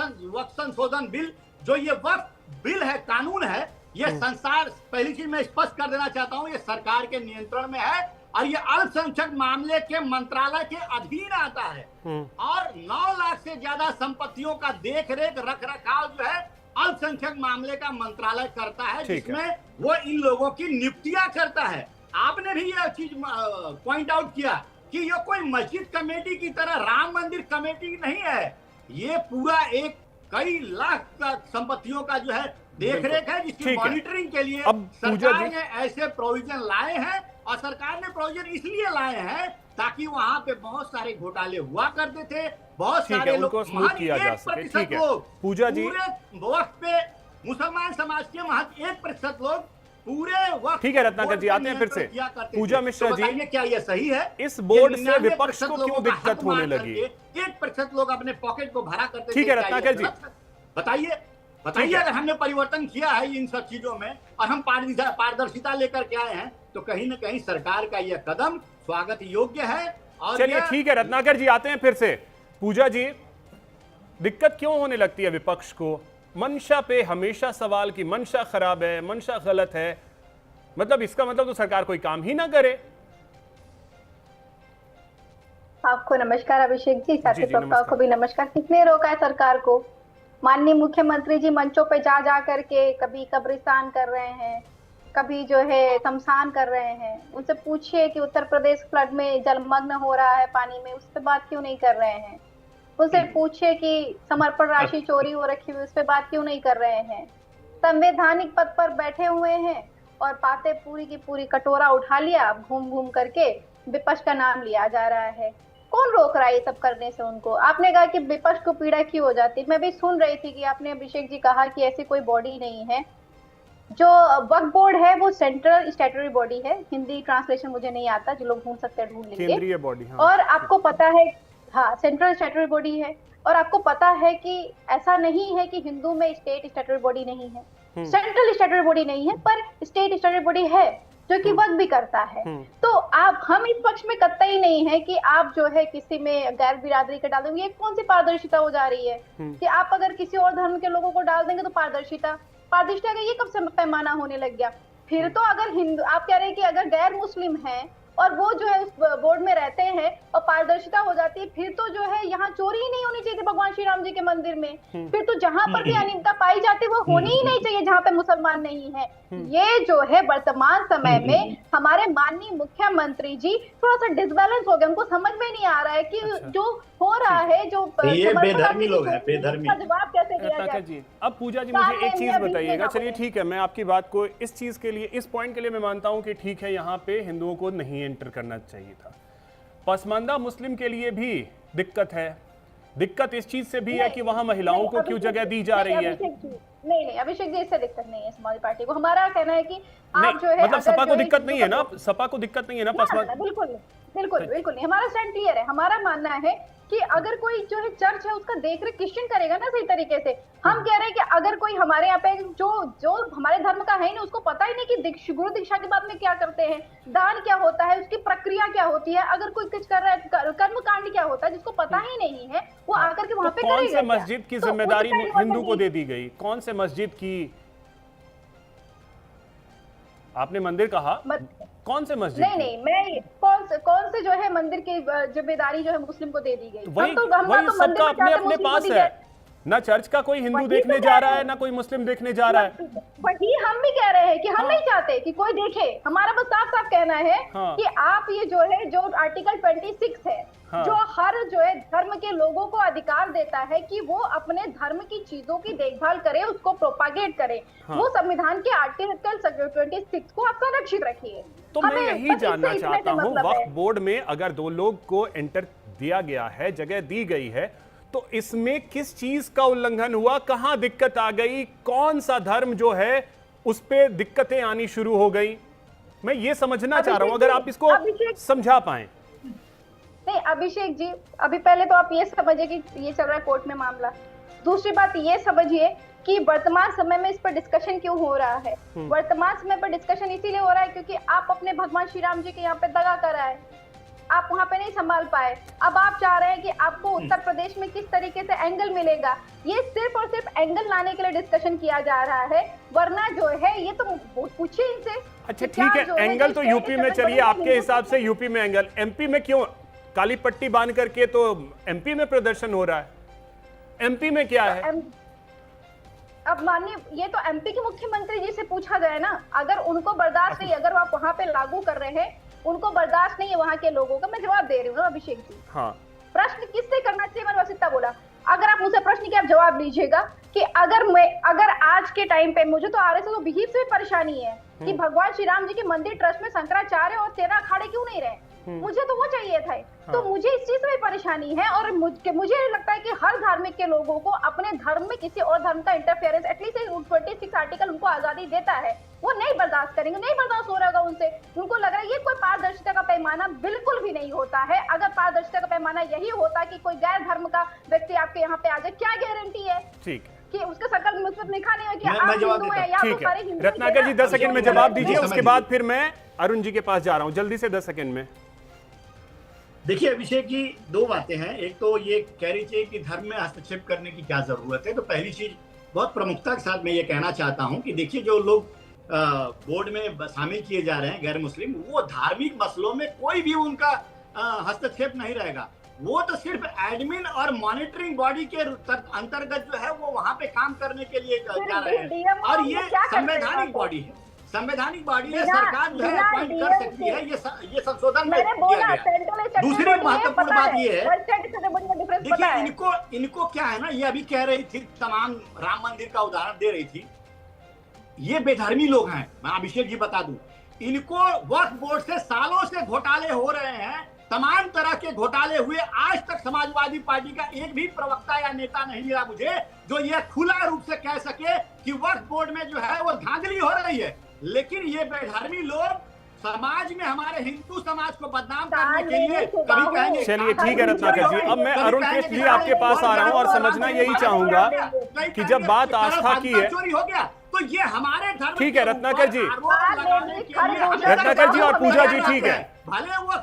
संशोधन बिल, जो ये वक्फ बिल है, कानून है, ये संसार, पहली चीज मैं स्पष्ट कर देना चाहता हूँ, ये सरकार के नियंत्रण में है और ये अल्पसंख्यक मामले के मंत्रालय के अधीन आता है, और 9 लाख से ज्यादा संपत्तियों का देख रेख रख रखाव जो है अल्पसंख्यक मामले का मंत्रालय करता है, जिसमें वो इन लोगों की नियुक्तियां करता है। आपने भी यह चीज पॉइंट आउट किया कि ये कोई मस्जिद कमेटी की तरह राम मंदिर कमेटी नहीं है, ये पूरा एक कई लाख का संपत्तियों का जो है देख रेख है, जिसकी मॉनिटरिंग के लिए सरकार ने ऐसे प्रोविजन लाए हैं। और सरकार ने प्रोविजन इसलिए लाए हैं ताकि वहां पे बहुत सारे घोटाले हुआ करते थे, बहुत सारे लोग, किया जा सके। ठीक है पूजा जी, पूरे वक्त पे मुसलमान समाज के महज 1% लोग पूरे वक्त। ठीक है रत्नाकर जी, आते हैं फिर से। पूजा मिश्रा जी, क्या ये सही है? इस बोर्ड से विपक्ष को क्यों दिक्कत होने लगी? 1% लोग अपने पॉकेट को भरा करते। ठीक है रत्नाकर जी, बताइए अगर हमने परिवर्तन किया है इन सब चीजों में और हम पारदर्शिता लेकर के आए हैं, तो कहीं न कहीं सरकार का यह कदम स्वागत योग्य है। और चलिए ठीक है रत्नाकर जी, आते हैं फिर से। पूजा जी, दिक्कत क्यों होने लगती है विपक्ष को? मंशा पे हमेशा सवाल की मंशा खराब है, मंशा गलत है, मतलब इसका मतलब तो सरकार कोई काम ही ना करे। आपको नमस्कार अभिषेक जी, साथी प्रवक्ताओं को भी नमस्कार। किसने रोका है सरकार को? माननीय मुख्यमंत्री जी मंचों पे जा जा करके कभी कब्रिस्तान कर रहे हैं, कभी जो है शमशान कर रहे हैं। उनसे पूछिए कि उत्तर प्रदेश फ्लड में जलमग्न हो रहा है पानी में, उस पर बात क्यों नहीं कर रहे हैं? उनसे पूछिए कि समर्पण राशि चोरी हो रखी हुई, उस पर बात क्यों नहीं कर रहे हैं? संवैधानिक पद पर बैठे हुए हैं और बातें पूरी की पूरी कटोरा उठा लिया, अब घूम घूम करके विपक्ष का नाम लिया जा रहा है। कौन रोक रहा है ये सब करने से उनको? आपने कहा कि विपक्ष को पीड़ा क्यों हो जाती, मैं भी सुन रही थी कि आपने अभिषेक जी कहा कि ऐसी कोई बॉडी नहीं है। जो वक्फ बोर्ड है वो सेंट्रल स्टैट्यूटरी बॉडी है, हिंदी ट्रांसलेशन मुझे नहीं आता, जो लोग ढूंढ सकते हैं ढूंढ लेंगे। केंद्रीय बॉडी, हाँ। और आपको पता है, हाँ, सेंट्रल स्टैट्यूटरी बॉडी है। और आपको पता है कि ऐसा नहीं है कि हिंदू में स्टेट स्टैट्यूटरी बॉडी नहीं है, सेंट्रल स्टैट्यूटरी बॉडी नहीं है, पर स्टेट स्टैट्यूटरी बॉडी है जो कि वक्त भी करता है। तो आप, हम इस पक्ष में कतई नहीं है कि आप जो है किसी में गैर बिरादरी का डाल देंगे। ये कौन सी पारदर्शिता हो जा रही है कि आप अगर किसी और धर्म के लोगों को डाल देंगे तो पारदर्शिता का ये कब से पैमाना होने लग गया? फिर तो अगर हिंदू, आप कह रहे हैं कि अगर गैर मुस्लिम है और वो जो है उस बोर्ड में रहते हैं और पारदर्शिता हो जाती है, फिर तो जो है यहाँ चोरी ही नहीं होनी चाहिए थी भगवान श्री राम जी के मंदिर में। फिर तो जहाँ पर भी अनियमितता पाई जाती है वो होनी ही नहीं चाहिए जहाँ पे मुसलमान नहीं है। ये जो है वर्तमान समय में हमारे माननीय मुख्यमंत्री जी थोड़ा सा डिसबैलेंस हो गया, उनको समझ में नहीं आ रहा है कि जो हो रहा है, जो ये बेधर्मी लोग हैं, बेधर्मी। जवाब कैसे दिया जाए? जी, अब पूजा जी मुझे एक चीज बताइएगा। चलिए ठीक है, मैं आपकी बात को इस चीज के लिए, इस पॉइंट के लिए मैं मानता हूं कि ठीक है यहाँ पे हिंदुओं को नहीं एंटर करना चाहिए था। पसमानदा मुस्लिम के लिए भी दिक्कत है। दिक्कत इस चीज से भी है कि वहां महिलाओं को क्यों जगह दी जा रही है। नहीं अभिषेक जी, इससे दिक्कत नहीं है समाजवादी पार्टी को। हमारा कहना है कि आप जो है, मतलब सपा को दिक्कत नहीं है ना, सपा को दिक्कत नहीं है ना पसमानदा? बिल्कुल बिल्कुल नहीं, हमारा स्टैंड क्लियर है। हमारा मानना है कि अगर कोई जो है चर्च है उसका देखरेख क्रिश्चियन करेगा ना सही तरीके से। हम कह रहे हैं कि अगर कोई हमारे यहाँ पे जो हमारे धर्म का है ना, उसको पता ही नहीं कि गुरु दीक्षा के बाद में क्या करते हैं, दान क्या होता है, उसकी प्रक्रिया क्या होती है, अगर कोई कुछ कर रहा है कर्म कांड क्या होता है, जिसको पता ही नहीं है, वो आकर के वहां पे कौन से मस्जिद की जिम्मेदारी हिंदू को दे दी गई? कौन से मस्जिद की? आपने मंदिर कहा, कौन से मस्जिद? नहीं मैं कौन से जो है मंदिर की जिम्मेदारी जो है मुस्लिम को दे दी गई? वही सबका अपने अपने पास है ना। चर्च का कोई हिंदू देखने जा रहा है ना कोई मुस्लिम देखने जा रहा है। वही हम भी कह रहे हैं कि हम नहीं चाहते कि कोई देखे। हमारा बस साफ साफ कहना है कि आप ये जो है, जो आर्टिकल 26 है, जो हर जो है धर्म के लोगों को अधिकार देता है कि वो अपने धर्म की चीजों की देखभाल करे, उसको प्रोपागेट करे, वो संविधान के आर्टिकल 26 को आप संरक्षित रखिए। तो मैं यही जानना चाहता हूँ, वक्फ बोर्ड में अगर 2 लोग को एंटर दिया गया है, जगह दी गई है, तो इसमें किस चीज का उल्लंघन हुआ? कहां दिक्कत आ गई? कौन सा धर्म जो है उस पे दिक्कतें आनी शुरू हो गई? मैं ये समझना चाह रहा हूं, अगर आप इसको समझा पाए। नहीं अभिषेक जी, अभी पहले तो आप ये समझिए कि ये चल रहा है कोर्ट में मामला। दूसरी बात ये समझिए कि वर्तमान समय में इस पर डिस्कशन क्यों हो रहा है। वर्तमान समय पर डिस्कशन इसीलिए हो रहा है क्योंकि आप अपने भगवान श्री राम जी के यहाँ पे दगा कर आए, आप वहां पे नहीं संभाल पाए। अब आप चाह रहे हैं कि आपको उत्तर प्रदेश में किस तरीके से एंगल मिलेगा। ये सिर्फ और सिर्फ एंगल लाने के लिए डिस्कशन किया जा रहा है, वरना जो है ये तो पूछिए इनसे। अच्छा ठीक है, एंगल तो यूपी में, चलिए आपके हिसाब से यूपी में एंगल, एमपी में क्यों काली पट्टी बांध करके तो एमपी में प्रदर्शन हो रहा है? एमपी में क्या है? अब मानिए, ये तो एमपी के मुख्यमंत्री जी से पूछा जाए ना। अगर उनको बर्दाश्त नहीं, अगर आप वहां पे लागू कर रहे हैं, उनको बर्दाश्त नहीं है वहां के लोगों का, मैं जवाब दे रही हूँ अभिषेक जी। हाँ। प्रश्न किससे करना चाहिए, मैंने बस इतना बोला। अगर आप मुझसे प्रश्न के आप जवाब लीजिएगा कि अगर आज के टाइम पे मुझे तो आरएसएस और बिहीप से परेशानी है कि भगवान श्री राम जी के मंदिर ट्रस्ट में शंकराचार्य और 13 अखाड़े क्यों नहीं रहे, मुझे तो वो चाहिए था। तो मुझे इस चीज में परेशानी है और मुझे लगता है कि हर धार्मिक के लोगों को अपने धर्म में किसी और धर्म का इंटरफेरेंस, एटलीस्ट 26 आर्टिकल उनको आजादी देता है, वो नहीं बर्दाश्त करेंगे, नहीं बर्दाश्त हो रहा उनसे। उनको लग रहा है ये कोई पारदर्शिता का पैमाना बिल्कुल भी नहीं होता है। अगर पारदर्शिता का पैमाना यही होता कि कोई गैर धर्म का व्यक्ति आपके यहाँ पे आ जाए, क्या गारंटी है ठीक कि उसके सकल मुझ लिखा नहीं है कि आप हिंदू हैं या तो सारे हिंदू। रत्नाकर जी 10 सेकंड में जवाब दीजिए, उसके बाद फिर मैं अरुण जी के पास जा रहा हूँ, जल्दी से 10 सेकंड में। देखिए अभिषेक जी, दो बातें हैं। एक तो ये कह रही थी कि धर्म में हस्तक्षेप करने की क्या जरूरत है। तो पहली चीज बहुत प्रमुखता के साथ मैं ये कहना चाहता हूं कि देखिए, जो लोग बोर्ड में शामिल किए जा रहे हैं गैर मुस्लिम, वो धार्मिक मसलों में कोई भी उनका हस्तक्षेप नहीं रहेगा। वो तो सिर्फ एडमिन और मॉनिटरिंग बॉडी के अंतर्गत जो है वो वहां पे काम करने के लिए जा रहे हैं। और ये संवैधानिक बॉडी है, संवैधानिक बॉडी है, सरकार जो है अपॉइंट कर सकती है। ये संशोधन में किया गया। दूसरी महत्वपूर्ण बात ये है, देखिए इनको क्या है ना, ये अभी कह रही थी, तमाम राम मंदिर का उदाहरण दे रही थी। ये बेधर्मी लोग हैं, मैं अभिषेक जी बता दूं, इनको वक्फ बोर्ड से सालों से घोटाले हो रहे हैं, तमाम तरह के घोटाले हुए। आज तक समाजवादी पार्टी का एक भी प्रवक्ता या नेता नहीं मिला मुझे जो ये खुला रूप से कह सके कि वक्फ बोर्ड में जो है वो धांधली हो रही है। लेकिन ये बेधर्मी लोग समाज में हमारे हिंदू समाज को बदनाम करने के लिए कभी कहेंगे। चलिए ठीक है रत्नाकर जी, अब मैं अरुण कृष्ण जी आपके पास आ रहा हूं और समझना यही चाहूंगा कि जब बात आस्था की है, चोरी हो गया तो ये हमारे धर्म। ठीक है रत्नाकर जी, रत्नाकर जी और पूजा जी, ठीक है।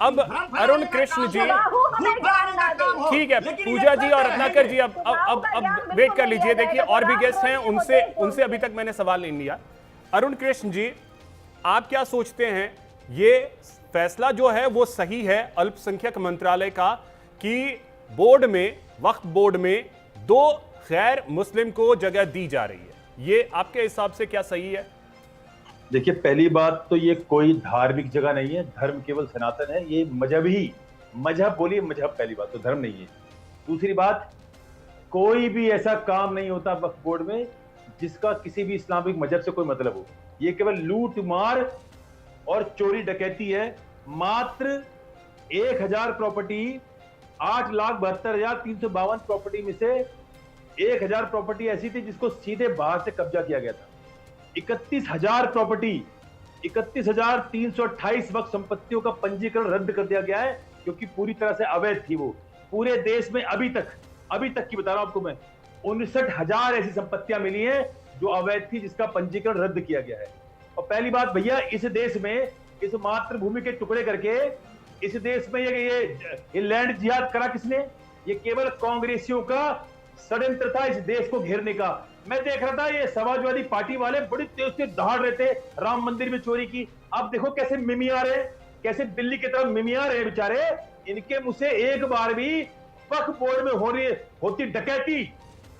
अब अरुण कृष्ण जी, ठीक है, पूजा जी और रत्नाकर जी, अब वेट कर लीजिए। देखिए और भी गेस्ट हैं, उनसे अभी तक मैंने सवाल नहीं लिया। अरुण कृष्ण जी, आप क्या सोचते हैं, ये फैसला जो है वो सही है अल्पसंख्यक मंत्रालय का कि बोर्ड में, वक्फ बोर्ड में 2 गैर मुस्लिम को जगह दी जा रही है? ये आपके हिसाब से क्या सही है? देखिए, पहली बात तो ये कोई धार्मिक जगह नहीं है, धर्म केवल सनातन है। ये मजहबी, मजहब बोलिए मजहब, पहली बात तो धर्म नहीं है। दूसरी बात, कोई भी ऐसा काम नहीं होता वक्फ बोर्ड में जिसका किसी भी इस्लामिक मजहब से कोई मतलब हो। ये केवल लूट मार और चोरी डकैती है। मात्र 1000 प्रॉपर्टी, 8,72,352 प्रॉपर्टी में से 1000 प्रॉपर्टी ऐसी थी जिसको सीधे बाहर से कब्जा किया गया था। 31,000 प्रॉपर्टी, 31,328 वक्त संपत्तियों का पंजीकरण रद्द कर दिया गया है क्योंकि पूरी तरह से अवैध थी। वो पूरे देश में अभी तक की बता रहा हूं आपको मैं, 59,000 ऐसी संपत्तियां मिली हैं जो अवैध थी, जिसका पंजीकरण रद्द किया गया है। और पहली बात भैया, इस देश में इस मातृभूमि के टुकड़े करके इस देश में ये लैंड जिहाद करा किसने? ये केवल कांग्रेसियों का षड्यंत्र था इस देश को घेरने का। मैं देख रहा था ये समाजवादी पार्टी वाले बड़ी तेज से दहाड़ रहे थे राम मंदिर में चोरी की। अब देखो कैसे मिमिया रहे, कैसे दिल्ली की तरफ मिमिया रहे बेचारे। इनके मुंह से एक बार भी वक्फ बोर्ड में होती डकैती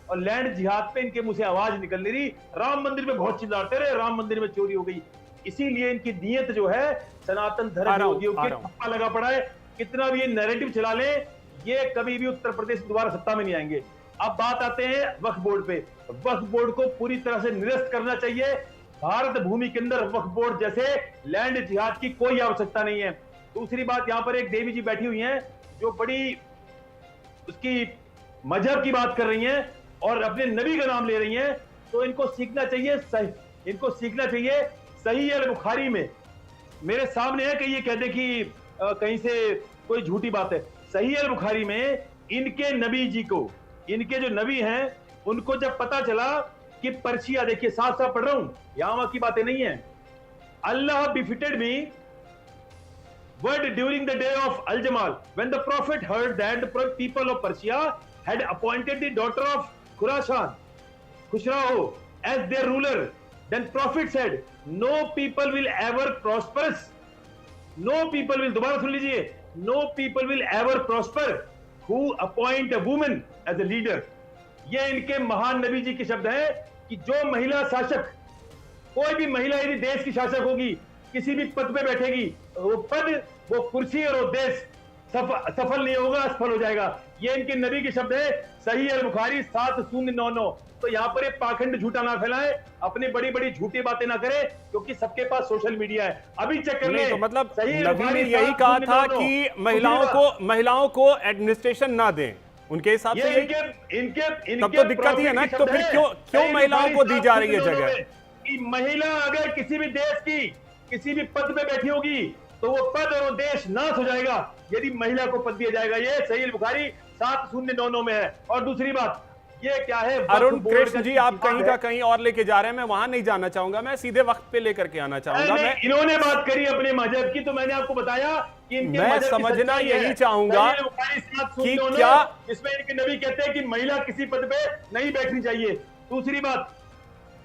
और लैंड जिहाद पे इनके मुंह से आवाज निकल नहीं रही। राम मंदिर में बहुत चिल्लाते रहे, राम मंदिर में चोरी हो गई। इसीलिए इनकी नीयत जो है सनातन धर्म विरोधियों के ठप्पा लगा पड़ा है। कितना भी ये नैरेटिव चला ले, ये कभी भी उत्तर प्रदेश दोबारा सत्ता में नहीं आएंगे। अब बात आते हैं वक्फ बोर्ड पे। वक्फ बोर्ड को पूरी तरह से निरस्त करना चाहिए। भारत भूमि के अंदर वक्फ बोर्ड जैसे लैंड जिहाद की कोई आवश्यकता नहीं है। दूसरी बात, यहाँ पर एक देवी जी बैठी हुई हैं जो बड़ी उसकी मजहब की बात कर रही हैं और अपने नबी का नाम ले रही हैं, तो इनको सीखना चाहिए सही अल बुखारी में। मेरे सामने है कि ये कहते कि कहीं से कोई झूठी बात है। सही अल बुखारी में इनके नबी जी को, इनके जो नबी हैं उनको जब पता चला कि पर्शिया, देखिए साफ साफ पढ़ रहा हूं, यहां वहां की बातें नहीं है। अल्लाह बिफिटेड मी word during the day of Al-Jamal when the prophet heard that the people of Persia had appointed the daughter of Khusrau as their ruler. Then prophet said, no people will ever prosper. No people will, दोबारा सुन लीजिए, no people will ever prosper who appoint a woman as a leader. ये इनके महान नबी जी के शब्द हैं कि जो महिला शासक, कोई भी महिला यदि देश की शासक होगी, किसी भी पद पे बैठेगी, वो पद, वो कुर्सी और वो देश सफल नहीं होगा, असफल हो जाएगा। ये इनके नबी के शब्द है। सही अल बुखारी 7099। तो यहाँ पर ये पाखंड झूठा ना फैलाए, अपनी बड़ी बड़ी झूठी बातें ना करे, क्योंकि सबके पास सोशल मीडिया है। अभी चेक कर ले, तो मतलब नबी ने यही कहा था कि महिलाओं को एडमिनिस्ट्रेशन ना दें, उनके हिसाब से इनके तब तो दिक्कत ही है ना। तो फिर क्यों महिलाओं को दी जा रही है जगह? महिला अगर किसी भी देश की किसी भी पद पे बैठी होगी तो वो पद और वो देश नाश हो जाएगा यदि महिला को पद दिया जाएगा। ये सही अल बुखारी 7099 में है। और दूसरी बात, ये क्या है, अरुण कृष्ण जी आप कहीं का कहीं और लेके जा रहे हैं, मैं वहां नहीं जाना चाहूंगा, मैं सीधे वक्त पे लेकर के आना चाहूंगा। इन्होंने बात करी अपने मजहब की, तो मैंने आपको बताया कि इनके मैं मजहब की समझना सच्चाई यही है। चाहूंगा सहीह बुखारी इस बात सुन कि लो ना, क्या इसमें इनके नबी कहते हैं कि महिला किसी पद पे नहीं बैठनी चाहिए। दूसरी बात,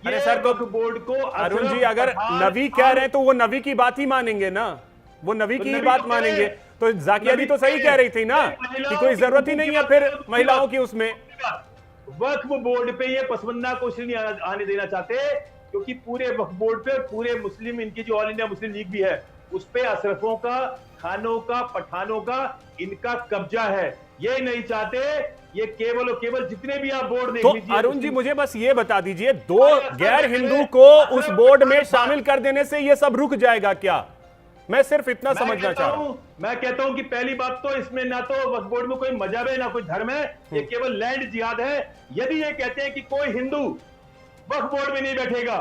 अरे ये सर, तो वक्फ बोर्ड को अरुण जी अशरफ अगर पठान नबी कह रहे हैं तो वो नबी की बात ही मानेंगे ना, वो नबी की ही नबी बात तो मानेंगे। कहे, तो जाकिया जी तो सही कह रही थी ना कि कोई जरूरत ही नहीं है फिर महिलाओं की उसमें। वक्फ बोर्ड पे ये पसमंदा को इसलिए नहीं आने देना चाहते क्योंकि पूरे वक्फ बोर्ड पे पूरे मुस्लिम, इनकी जो ऑल इंडिया मुस्लिम लीग भी है, उस पे अशरफों का, खानों का, पठानों का इनका कब्जा है। ये नहीं चाहते, ये केवल और केवल जितने भी आप बोर्ड देख तो लीजिए। अरुण जी मुझे बस ये बता दीजिए, दो गैर हिंदू को उस बोर्ड में शामिल कर देने से ये सब रुक जाएगा क्या? मैं सिर्फ इतना समझना चाह रहा हूं। मैं कहता हूं कि पहली बात तो इसमें ना तो वक्फ बोर्ड में कोई मजहब है ना कोई धर्म है, ये केवल लैंड जिहाद है। यदि ये कहते हैं कि कोई हिंदू वक्फ बोर्ड में नहीं बैठेगा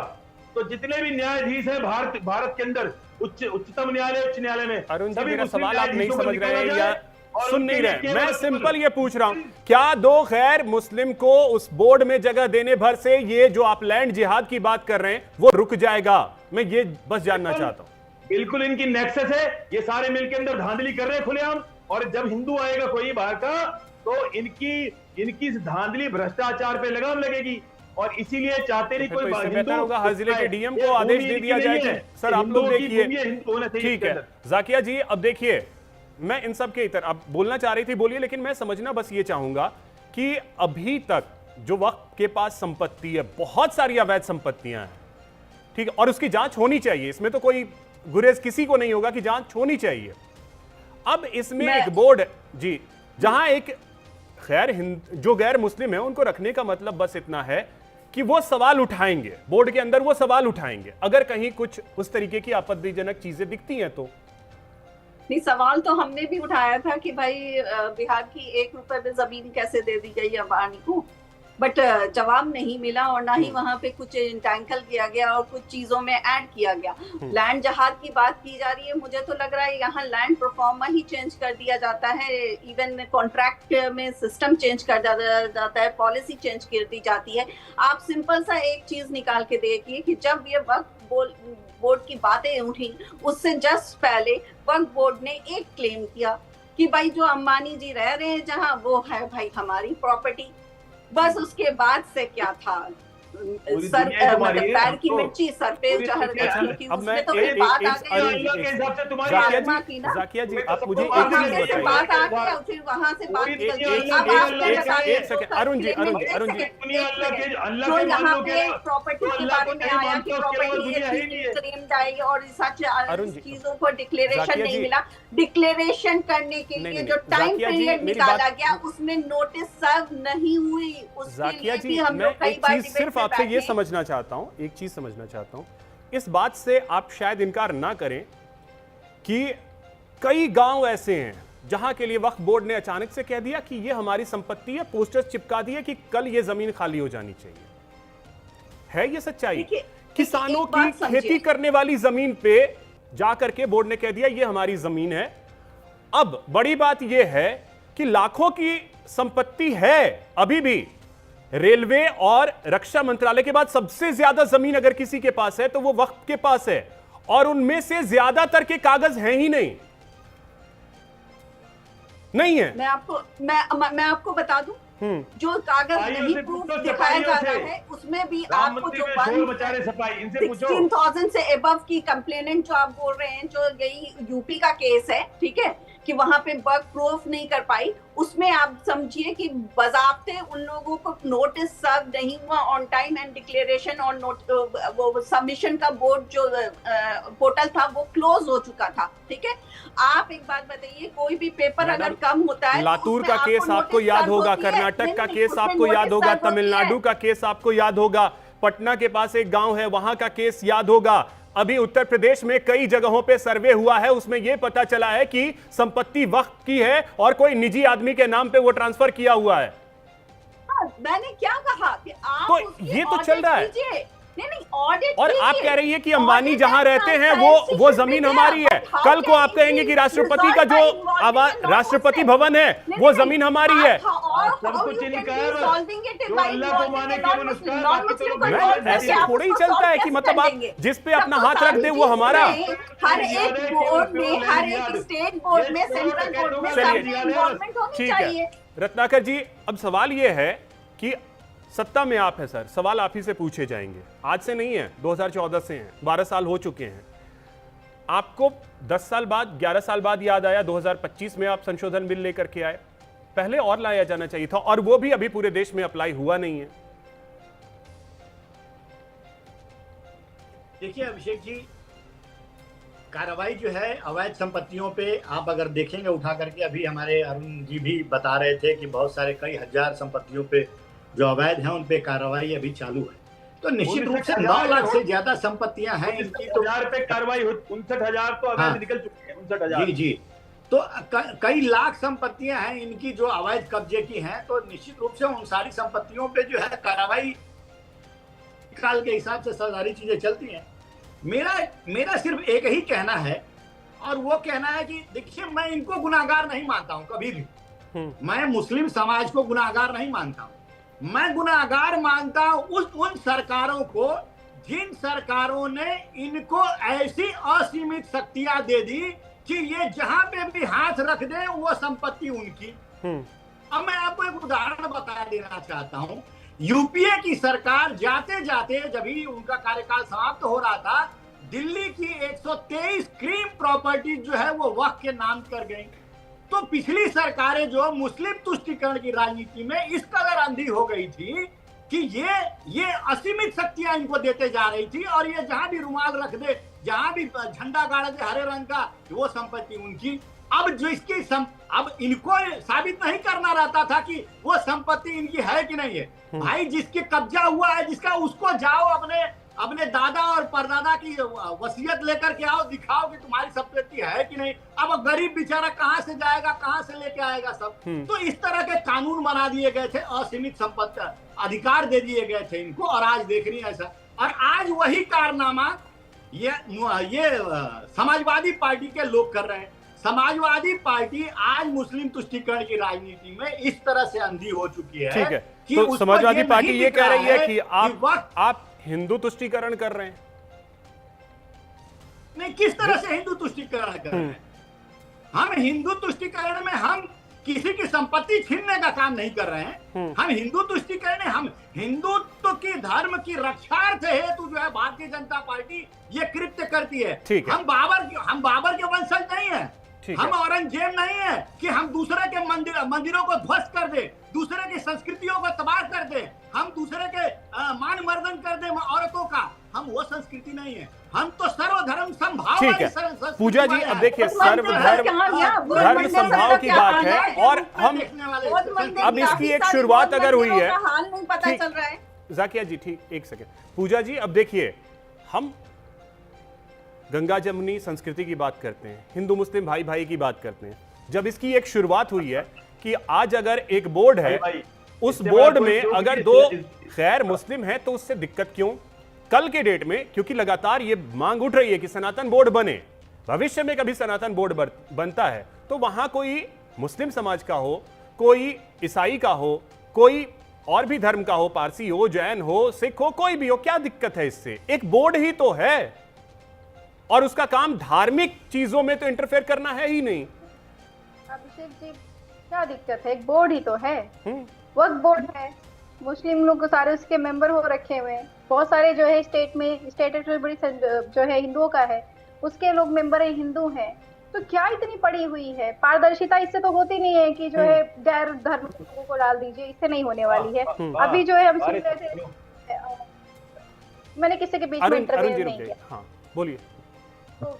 तो जितने भी न्यायाधीश हैं भारत के अंदर, उच्चतम न्यायालय, उच्च न्यायालय में, अरुण जी सभी मेरा मुस्लिम सवाल आप नहीं न्यायाधीशों को समझ रहे हैं निकाला या जाए और सुन उनके नहीं लिए रहे। केवल मैं केवल सिंपल ये पूछ रहा हूं, क्या दो गैर मुस्लिम को उस बोर्ड में जगह देने भर से ये जो आप लैंड जिहाद की बात कर रहे हैं वो रुक जाएगा? मैं ये बस जानना चाहता हूं। बिल्कुल इनकी नेक्सस है, ये सारे मिलकर अंदर धांधली कर रहे हैं खुलेआम, और जब हिंदू आएगा कोई बाहर का तो इनकी धांधली भ्रष्टाचार पे लगाम लगेगी, और इसीलिए चाहते नहीं कोई तो बेहतर होगा हर जिले के डीएम को आदेश दे दिया जाए कि सर आप लोग देखिए। ठीक है जाकिया जी, अब देखिए मैं इन सब के इतर, आप बोलना चाह रही थी बोलिए, लेकिन मैं समझना बस ये चाहूंगा कि अभी तक जो वक्त के पास संपत्ति है, बहुत सारी अवैध संपत्तियां हैं, ठीक है, और उसकी जांच होनी चाहिए, इसमें तो कोई गुरेज किसी को नहीं होगा कि जांच होनी चाहिए। अब इसमें एक बोर्ड जी, जहां एक जो गैर मुस्लिम है उनको रखने का मतलब बस इतना है कि वो सवाल उठाएंगे, बोर्ड के अंदर वो सवाल उठाएंगे अगर कहीं कुछ उस तरीके की आपत्तिजनक चीजें दिखती हैं तो। नहीं, सवाल तो हमने भी उठाया था कि भाई बिहार की 1 रुपए में जमीन कैसे दे दी गई अंबानी को, बट जवाब नहीं मिला, और ना ही वहां पे कुछ इंटैंकल किया गया और कुछ चीजों में ऐड किया गया। लैंड जहाज की बात की जा रही है, मुझे तो लग रहा है यहाँ लैंड परफॉर्मा ही चेंज कर दिया जाता है, इवन कॉन्ट्रैक्ट में सिस्टम चेंज कर दिया जाता है, पॉलिसी चेंज कर दी जाती है। आप सिंपल सा एक चीज निकाल के देखिए कि जब ये वक्फ बोर्ड की बातें उठी, उससे जस्ट पहले वक्फ बोर्ड ने एक क्लेम किया कि भाई जो अंबानी जी रह रहे हैं जहाँ, वो है भाई हमारी प्रॉपर्टी। बस उसके बाद से क्या था, सर मतलब पैर की मिर्ची सर पे जहर थी, उसमें तो फिर बात आ गई जाकिया जी, आप मुझे एक चीज बात आ गई, फिर वहां से बात अरुण जी जो यहाँ पे प्रॉपर्टी के बारे में आया कि प्रॉपर्टी क्लेम्ड आई और सच चीजों को डिक्लेरेशन नहीं मिला, डिक्लेरेशन करने के लिए जो टाइम पीरियड निकाला गया उसमें नोटिस सर्व नहीं हुई। जाकिया जी, मैं एक चीज सिर्फ आपसे ये समझना चाहता हूं, एक चीज समझना चाहता हूं, इस बात से आप शायद इनकार ना करें कि कई गांव ऐसे हैं जहां के लिए वक्फ बोर्ड ने अचानक से कह दिया कि ये हमारी संपत्ति है, पोस्टर्स चिपका दिए कि कल ये जमीन खाली हो जानी चाहिए। है ये सच्चाई? किसानों की खेती करने वाली जमीन पे जाकर के बोर्ड ने कह दिया ये हमारी जमीन है। अब बड़ी बात यह है कि लाखों की संपत्ति है अभी भी, रेलवे और रक्षा मंत्रालय के बाद सबसे ज्यादा जमीन अगर किसी के पास है तो वो वक्फ के पास है, और उनमें से ज्यादातर के कागज हैं ही नहीं है। मैं आपको बता दूं, जो कागज नहीं प्रूफ दिखाया जा रहा है उसमें भी आपको जो 16,000 से एबव की कंप्लेनेंट जो आप बोल रहे हैं, जो यही यूपी का केस है, ठीक है, कि वहां पे वर्क प्रूफ नहीं कर पाई, उसमें आप समझिए कि बजाब्ते उन लोगों को नोटिस सर्व नहीं हुआ ऑन टाइम, एंड डिक्लेरेशन और वो सबमिशन का बोर्ड जो पोर्टल था वो क्लोज हो चुका था। ठीक है, आप एक बात बताइए, कोई भी पेपर अगर कम होता है, लातूर का केस आपको याद होगा, कर्नाटक का केस आपको याद होगा, तमिलनाडु का केस आपको याद होगा, पटना के पास एक गांव है वहां का केस याद होगा। अभी उत्तर प्रदेश में कई जगहों पे सर्वे हुआ है, उसमें यह पता चला है कि संपत्ति वक्फ की है और कोई निजी आदमी के नाम पे वो ट्रांसफर किया हुआ है। मैंने क्या कहा कि आप तो ये तो चल रहा है, नहीं ऑडिट। और आप कह रही है कि अंबानी जहां रहते हैं वो जमीन हमारी है। कल को आप कहेंगे कि राष्ट्रपति का जो राष्ट्रपति भवन है वो जमीन हमारी है। ऐसे थोड़ा ही चलता है कि मतलब आप जिस पे अपना हाथ रख दे वो हमारा। हर एक बोर्ड में, हर एक स्टेट बोर्ड में, सेंट्रल बोर्ड में इन्वॉल्वमेंट होनी चाहिए। रत्नाकर जी, अब सवाल ये है कि सत्ता में आप हैं सर, सवाल आप ही से पूछे जाएंगे। आज से नहीं है, 2014 से हैं, 12 साल हो चुके हैं। आपको 10 साल बाद, 11 साल बाद याद आया 2025 में आप संशोधन बिल लेकर के आए। पहले और लाया जाना चाहिए था, और वो भी अभी पूरे देश में अप्लाई हुआ नहीं है। देखिए अभिषेक जी, कार्रवाई जो है अवैध संपत्तियों पे आप अगर देखेंगे उठा करके, अभी हमारे अरुण जी भी बता रहे थे कि बहुत सारे कई हजार संपत्तियों पे जो अवैध हैं उन पे कार्रवाई अभी चालू है। तो निश्चित रूप से 9 लाख से ज्यादा संपत्तियां हैं इनकी। तो 59,000 पे कार्रवाई 59,000 तो अवैध निकल चुके हैं। 59,000 जी। तो कई लाख संपत्तियां हैं इनकी जो अवैध कब्जे की हैं। तो निश्चित रूप से उन सारी संपत्तियों पे जो है कार्रवाई काल के हिसाब से सारी चीजें चलती हैं। मेरा सिर्फ एक ही कहना है, और वो कहना है कि देखिए, मैं इनको गुनाहगार नहीं मानता हूं कभी भी। मैं मुस्लिम समाज को गुनाहगार नहीं मानता हूं। मैं गुनाहगार मानता हूं उन सरकारों को जिन सरकारों ने इनको ऐसी असीमित शक्तियां दे दी कि ये जहां पे भी हाथ रख दे वो संपत्ति उनकी। अब मैं आपको एक उदाहरण बता देना चाहता हूं। यूपीए की सरकार जाते जाते, जब ही उनका कार्यकाल समाप्त हो रहा था, दिल्ली की 123 क्रीम प्रॉपर्टी जो है वो वक्फ के नाम कर गई। तो पिछली सरकारें जो मुस्लिम तुष्टीकरण की राजनीति में इस कदर अंधी हो गई थी कि ये असीमित शक्तियां इनको देते जा रही थी, और ये जहां भी रुमाल रख दे, जहां भी झंडा गाड़ दे हरे रंग का, वो संपत्ति उनकी। अब जो अब इनको साबित नहीं करना रहता था कि वो संपत्ति इनकी है कि नहीं है। भाई, जिसके कब्जा हुआ है जिसका, उसको जाओ अपने दादा और परदादा की वसीयत लेकर के आओ, दिखाओ कि तुम्हारी संपत्ति है कि नहीं। अब गरीब बेचारा कहां से जाएगा, कहां से लेके आएगा सब। तो इस तरह के कानून बना दिए गए थे, असीमित संपत्ति अधिकार दे दिए गए थे इनको, और आज देख रही है ऐसा। और आज वही कारनामा ये समाजवादी पार्टी के लोग कर रहे हैं। समाजवादी पार्टी आज मुस्लिम तुष्टीकरण की राजनीति में इस तरह से अंधी हो चुकी है। ठीक है, कि तो समाजवादी पार्टी ये कह रही है कि आप हिंदू तुष्टीकरण कर रहे हैं। नहीं, किस तरह से हिंदू तुष्टीकरण कर रहे हैं? हम हिंदू तुष्टीकरण में हम किसी की संपत्ति छीनने का काम नहीं कर रहे हैं। हम हिंदू तुष्टीकरण, हम हिंदुत्व की धर्म की रक्षार्थ हेतु जो है भारतीय जनता पार्टी ये कृत्य करती है। हम बाबर के वंशज नहीं है, हम औरंगजेब नहीं है कि हम दूसरे के मंदिरों को ध्वस्त कर दे, दूसरे की संस्कृतियों को तबाह कर दे, हम दूसरे के मान मर्दन कर दे औरतों का। हम वो संस्कृति नहीं है। हम तो सर्वधर्म समभाव। ठीक है पूजा जी, अब देखिए धर्म समभाव की बात है, और हम अब इसकी एक शुरुआत अगर हुई है। हाल नहीं पता चल रहा है। जाकिया जी, ठीक, एक सेकेंड। पूजा जी, अब देखिए, हम गंगा जमुनी संस्कृति की बात करते हैं, हिंदू मुस्लिम भाई भाई की बात करते हैं। जब इसकी एक शुरुआत हुई है कि आज अगर एक बोर्ड है, उस बोर्ड में अगर 2 गैर मुस्लिम है, तो उससे दिक्कत क्यों? कल के डेट में, क्योंकि लगातार ये मांग उठ रही है कि सनातन बोर्ड बने, भविष्य में कभी सनातन बोर्ड बनता है तो वहां कोई मुस्लिम समाज का हो, कोई ईसाई का हो, कोई और भी धर्म का हो, पारसी हो, जैन हो, सिख हो, कोई भी हो, क्या दिक्कत है इससे? एक बोर्ड ही तो है, और उसका काम धार्मिक चीजों में तो इंटरफेयर करना है ही नहीं। अभिषेक जी, क्या दिक्कत है? एक बोर्ड ही तो है, वक्फ बोर्ड है। मुस्लिम लोग सारे उसके मेंबर हो रखे हुए हैं। बहुत सारे जो है स्टेट में, स्टेट बड़ी जो है हिंदुओं का है, उसके लोग मेंबर है, हिंदू हैं। तो क्या इतनी पड़ी हुई है? पारदर्शिता इससे तो होती नहीं है कि जो है गैर धर्म लोगों को डाल दीजिए, इससे नहीं होने वाली है। अभी जो है हम सुन रहे थे, मैंने किसी के बीच में इंटरव्यू नहीं किया। हाँ, बोलिए। तो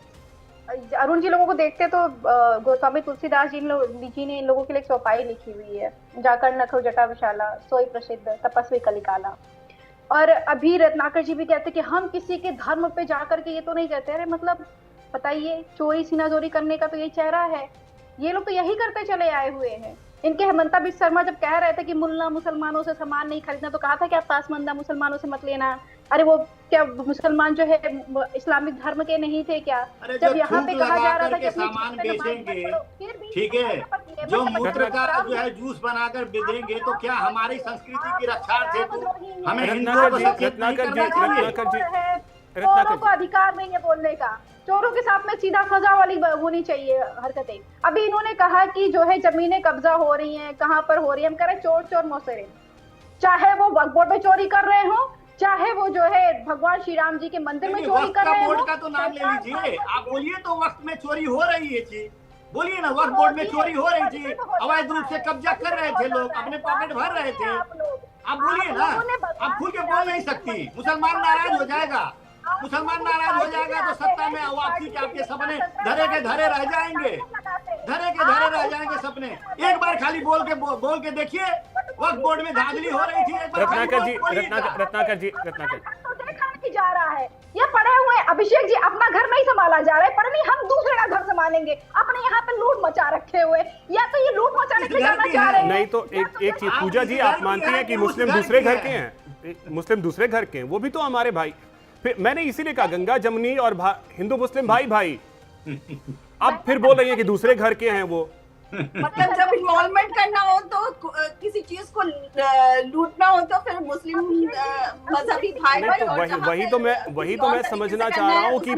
अरुण जी लोगों को देखते तो गोस्वामी तुलसीदास जी ने इन लोगों के लिए एक चौपाई लिखी हुई है, जाकर नखो जटा विशाला सोई प्रसिद्ध तपस्वी कलिकाला। और अभी रत्नाकर जी भी कहते कि हम किसी के धर्म पे जाकर के ये तो नहीं कहते। अरे मतलब बताइए, चोरी सीना चोरी करने का तो यही चेहरा है। ये लोग तो यही करते चले आए हुए हैं। इनके हेमंता बिस्वा शर्मा जब कह रहे थे कि मुल्ला मुसलमानों से सामान नहीं खरीदना, तो कहा था कि आप पासमंदा मुसलमानों से मत लेना। अरे वो क्या मुसलमान जो है इस्लामिक धर्म के नहीं थे क्या? जब यहाँ पे कहा जा रहा था कि सामान बेचेंगे, ठीक है, जो मूत्र का जो है जूस बनाकर बेचेंगे, तो क्या हमारी संस्कृति की रक्षार्थ हेतु हमें चोरों को अधिकार नहीं है बोलने का। चोरों के साथ में सीधा सजा वाली होनी चाहिए हरकतें। अभी इन्होंने कहा कि जो है जमीनें कब्जा हो रही हैं, कहाँ पर हो रही है? हम कह रहे चोर चोर मौसेरे, चाहे वो वक्फ बोर्ड पे चोरी कर रहे हो, चाहे वो जो है भगवान श्री राम जी के मंदिर में चोरी कर रहे हो। बोर्ड का तो नाम ले लीजिए, आप बोलिए तो वक्त में चोरी हो रही है जी, बोलिए ना, वक्फ बोर्ड में चोरी हो रही थी, अवैध रूप से कब्जा कर रहे थे लोग, अपने पॉकेट भर रहे थे। आप बोलिए ना, आप खुल के बोल नहीं सकती। मुसलमान नाराज हो जाएगा, मुसलमान नाराज हो जाएगा तो सत्ता में वापसी के आपके सपने धरे के धरे रह जाएंगे, धरे के धरे रह जाएंगे सपने। एक बार खाली बोल के देखिए, वक्फ बोर्ड में धांधली हो रही थी। रत्नाकर जी देखा नहीं जा रहा है, ये पड़े हुए अभिषेक जी अपना घर नहीं संभाला जा रहा है, पर नहीं हम दूसरे का घर संभालेंगे। अपने यहाँ पे लूट मचा रखे हुए, या तो ये लूट मचाने के लिए जाना चाह रहे हैं। नहीं तो एक चीज पूजा जी, आप मानती हैं कि मुस्लिम दूसरे घर के हैं? मुस्लिम दूसरे घर के हैं, वो भी तो हमारे भाई। फिर मैंने इसीलिए कहा गंगा जमुनी और हिंदू मुस्लिम भाई भाई, अब फिर बोल रही है कि दूसरे घर के हैं वो। मतलब जब इन्वॉल्वमेंट करना हो तो किसी चीज को लूटना हो तो फिर मुस्लिम मजहबी भाई भाई, तो वही तो मैं समझना चाह रहा हूँ कि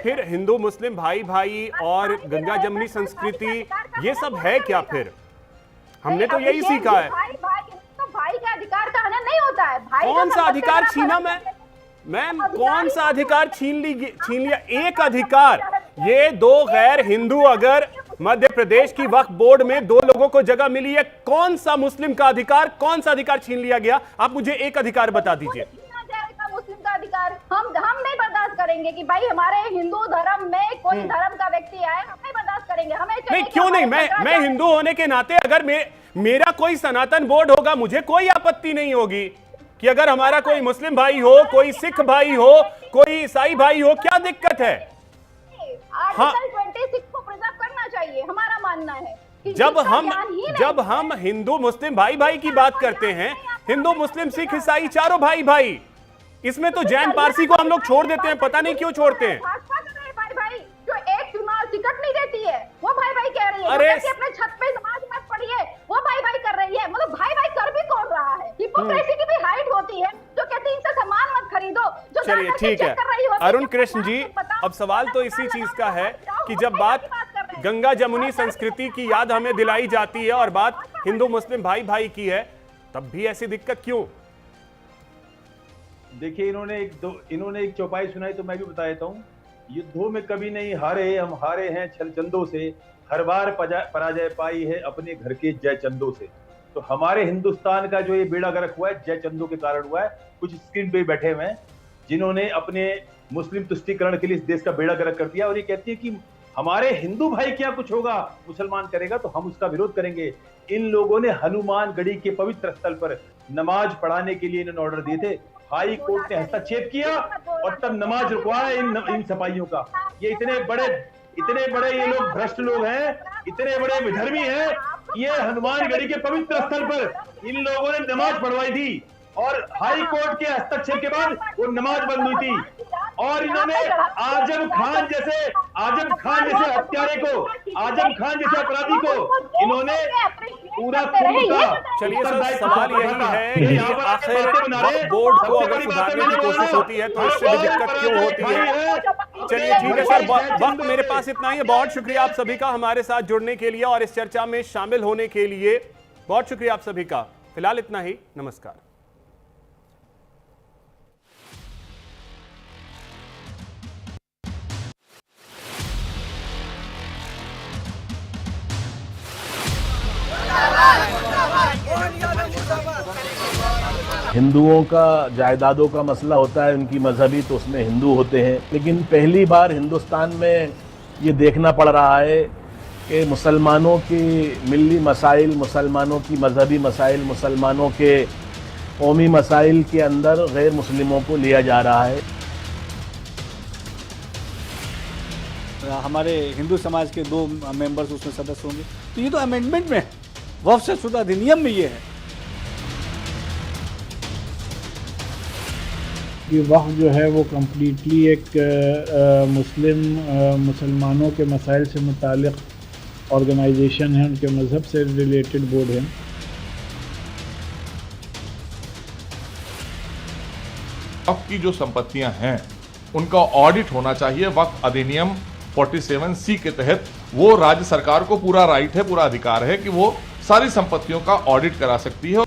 फिर हिंदू मुस्लिम भाई भाई और गंगा जमुनी संस्कृति ये सब है क्या? फिर हमने तो यही सीखा है। भाई का अधिकार का हनन नहीं होता है। कौन सा अधिकार छीना? मैम कौन सा अधिकार छीन लिया? एक अधिकार, ये दो गैर हिंदू अगर मध्य प्रदेश की वक्फ बोर्ड में दो लोगों को जगह मिली है, कौन सा मुस्लिम का अधिकार, कौन सा अधिकार छीन लिया गया? आप मुझे एक अधिकार बता दीजिए। मुस्लिम का अधिकार हम नहीं बर्दाश्त करेंगे कि भाई हमारे हिंदू धर्म में कोई धर्म का व्यक्ति आए, हम नहीं बर्दाश्त करेंगे। हमें नहीं, क्यों नहीं? मैं हिंदू होने के नाते अगर मेरा कोई सनातन बोर्ड होगा, मुझे कोई आपत्ति नहीं होगी कि अगर हमारा कोई मुस्लिम भाई हो, कोई सिख भाई हो, कोई ईसाई भाई हो, क्या दिक्कत है? आर्टिकल 26 को प्रिजर्व करना चाहिए, हमारा मानना है। जब हम हिंदू मुस्लिम भाई भाई की बात करते हैं, हिंदू मुस्लिम सिख ईसाई चारों भाई भाई, इसमें तो जैन पारसी को हम लोग छोड़ देते हैं, पता नहीं क्यों छोड़ते हैं। भाई जो एक चुनाव टिकट नहीं देती है वो भाई भाई कह रही है, अरे अपने छत पे नमाज मत पढ़िए वो भाई भाई कर रही है। मतलब भाई भाई कर भी कौन रहा है? हिपोक्रेसी की भी हाइट होती है, जो कहते हैं इनसे सामान मत खरीदो। चलिए ठीक है अरुण कृष्ण जी, अब सवाल तो इसी चीज का है कि जब बात गंगा जमुनी संस्कृति की याद हमें दिलाई जाती है और बात हिंदू मुस्लिम भाई भाई की है, तब भी ऐसी दिक्कत क्यों? देखिए, इन्होंने एक चौपाई सुनाई तो मैं भी बता देता हूँ। युद्धों में कभी नहीं हारे, हम हारे हैं छल चंदों से, हर बार पराजय पाई है अपने घर के जय चंदों से। तो हमारे हिंदुस्तान का जो ये बेड़ा गर्क हुआ है, जय चंदों के कारण हुआ है। कुछ स्क्रीन पे बैठे हुए हैं जिन्होंने अपने मुस्लिम तुष्टीकरण के लिए इस देश का बेड़ा गर्क कर दिया, और ये कहती है कि हमारे हिंदू भाई क्या कुछ होगा, मुसलमान करेगा तो हम उसका विरोध करेंगे। इन लोगों ने हनुमानगढ़ी के पवित्र स्थल पर नमाज पढ़ाने के लिए इन्होंने ऑर्डर दिए थे, हाई कोर्ट ने हस्तक्षेप किया और तब नमाज रुकवाया इन सिपाहियों का। ये इतने बड़े ये लोग भ्रष्ट लोग हैं, इतने बड़े विधर्मी हैं, ये हनुमानगढ़ी के पवित्र स्थल पर इन लोगों ने नमाज पढ़वाई थी और हाई कोर्ट के हस्तक्षेप के बाद वो नमाज बंद हुई थी। और इन्होंने आजम खान जैसे हत्यारे को, आजम खान जैसे अपराधी को इन्होंने पूरा चलिए सर, सवाल यही है कि आखिर बोर्ड को अगर सुधारने की कोशिश होती है तो इससे भी दिक्कत क्यों होती है? चलिए ठीक है सर, वक्त मेरे पास इतना ही है। बहुत शुक्रिया आप सभी का हमारे साथ जुड़ने के लिए और इस चर्चा में शामिल होने के लिए। बहुत शुक्रिया आप सभी का। फिलहाल इतना ही, नमस्कार। हिंदुओं का जायदादों का मसला होता है, उनकी मजहबी, तो उसमें हिंदू होते हैं। लेकिन पहली बार हिंदुस्तान में ये देखना पड़ रहा है कि मुसलमानों की मिली मसाइल, मुसलमानों की मजहबी मसाइल, मुसलमानों के कौमी मसाइल के अंदर गैर मुस्लिमों को लिया जा रहा है। हमारे हिंदू समाज के 2 मेंबर्स उसमें सदस्य होंगे, तो ये तो अमेंडमेंट में है। वक्फ से शुदा अधिनियम में ये है कि वक्फ जो है वो कम्प्लीटली एक मुसलमानों के मसाइल से मुतालिक ऑर्गेनाइजेशन है, उनके मज़हब से रिलेटेड बोर्ड है। वक्फ की जो संपत्तियां हैं उनका ऑडिट होना चाहिए। वक्फ अधिनियम 47C के तहत वो राज्य सरकार को पूरा राइट है, पूरा अधिकार है कि वो सारी संपत्तियों का ऑडिट करा सकती है।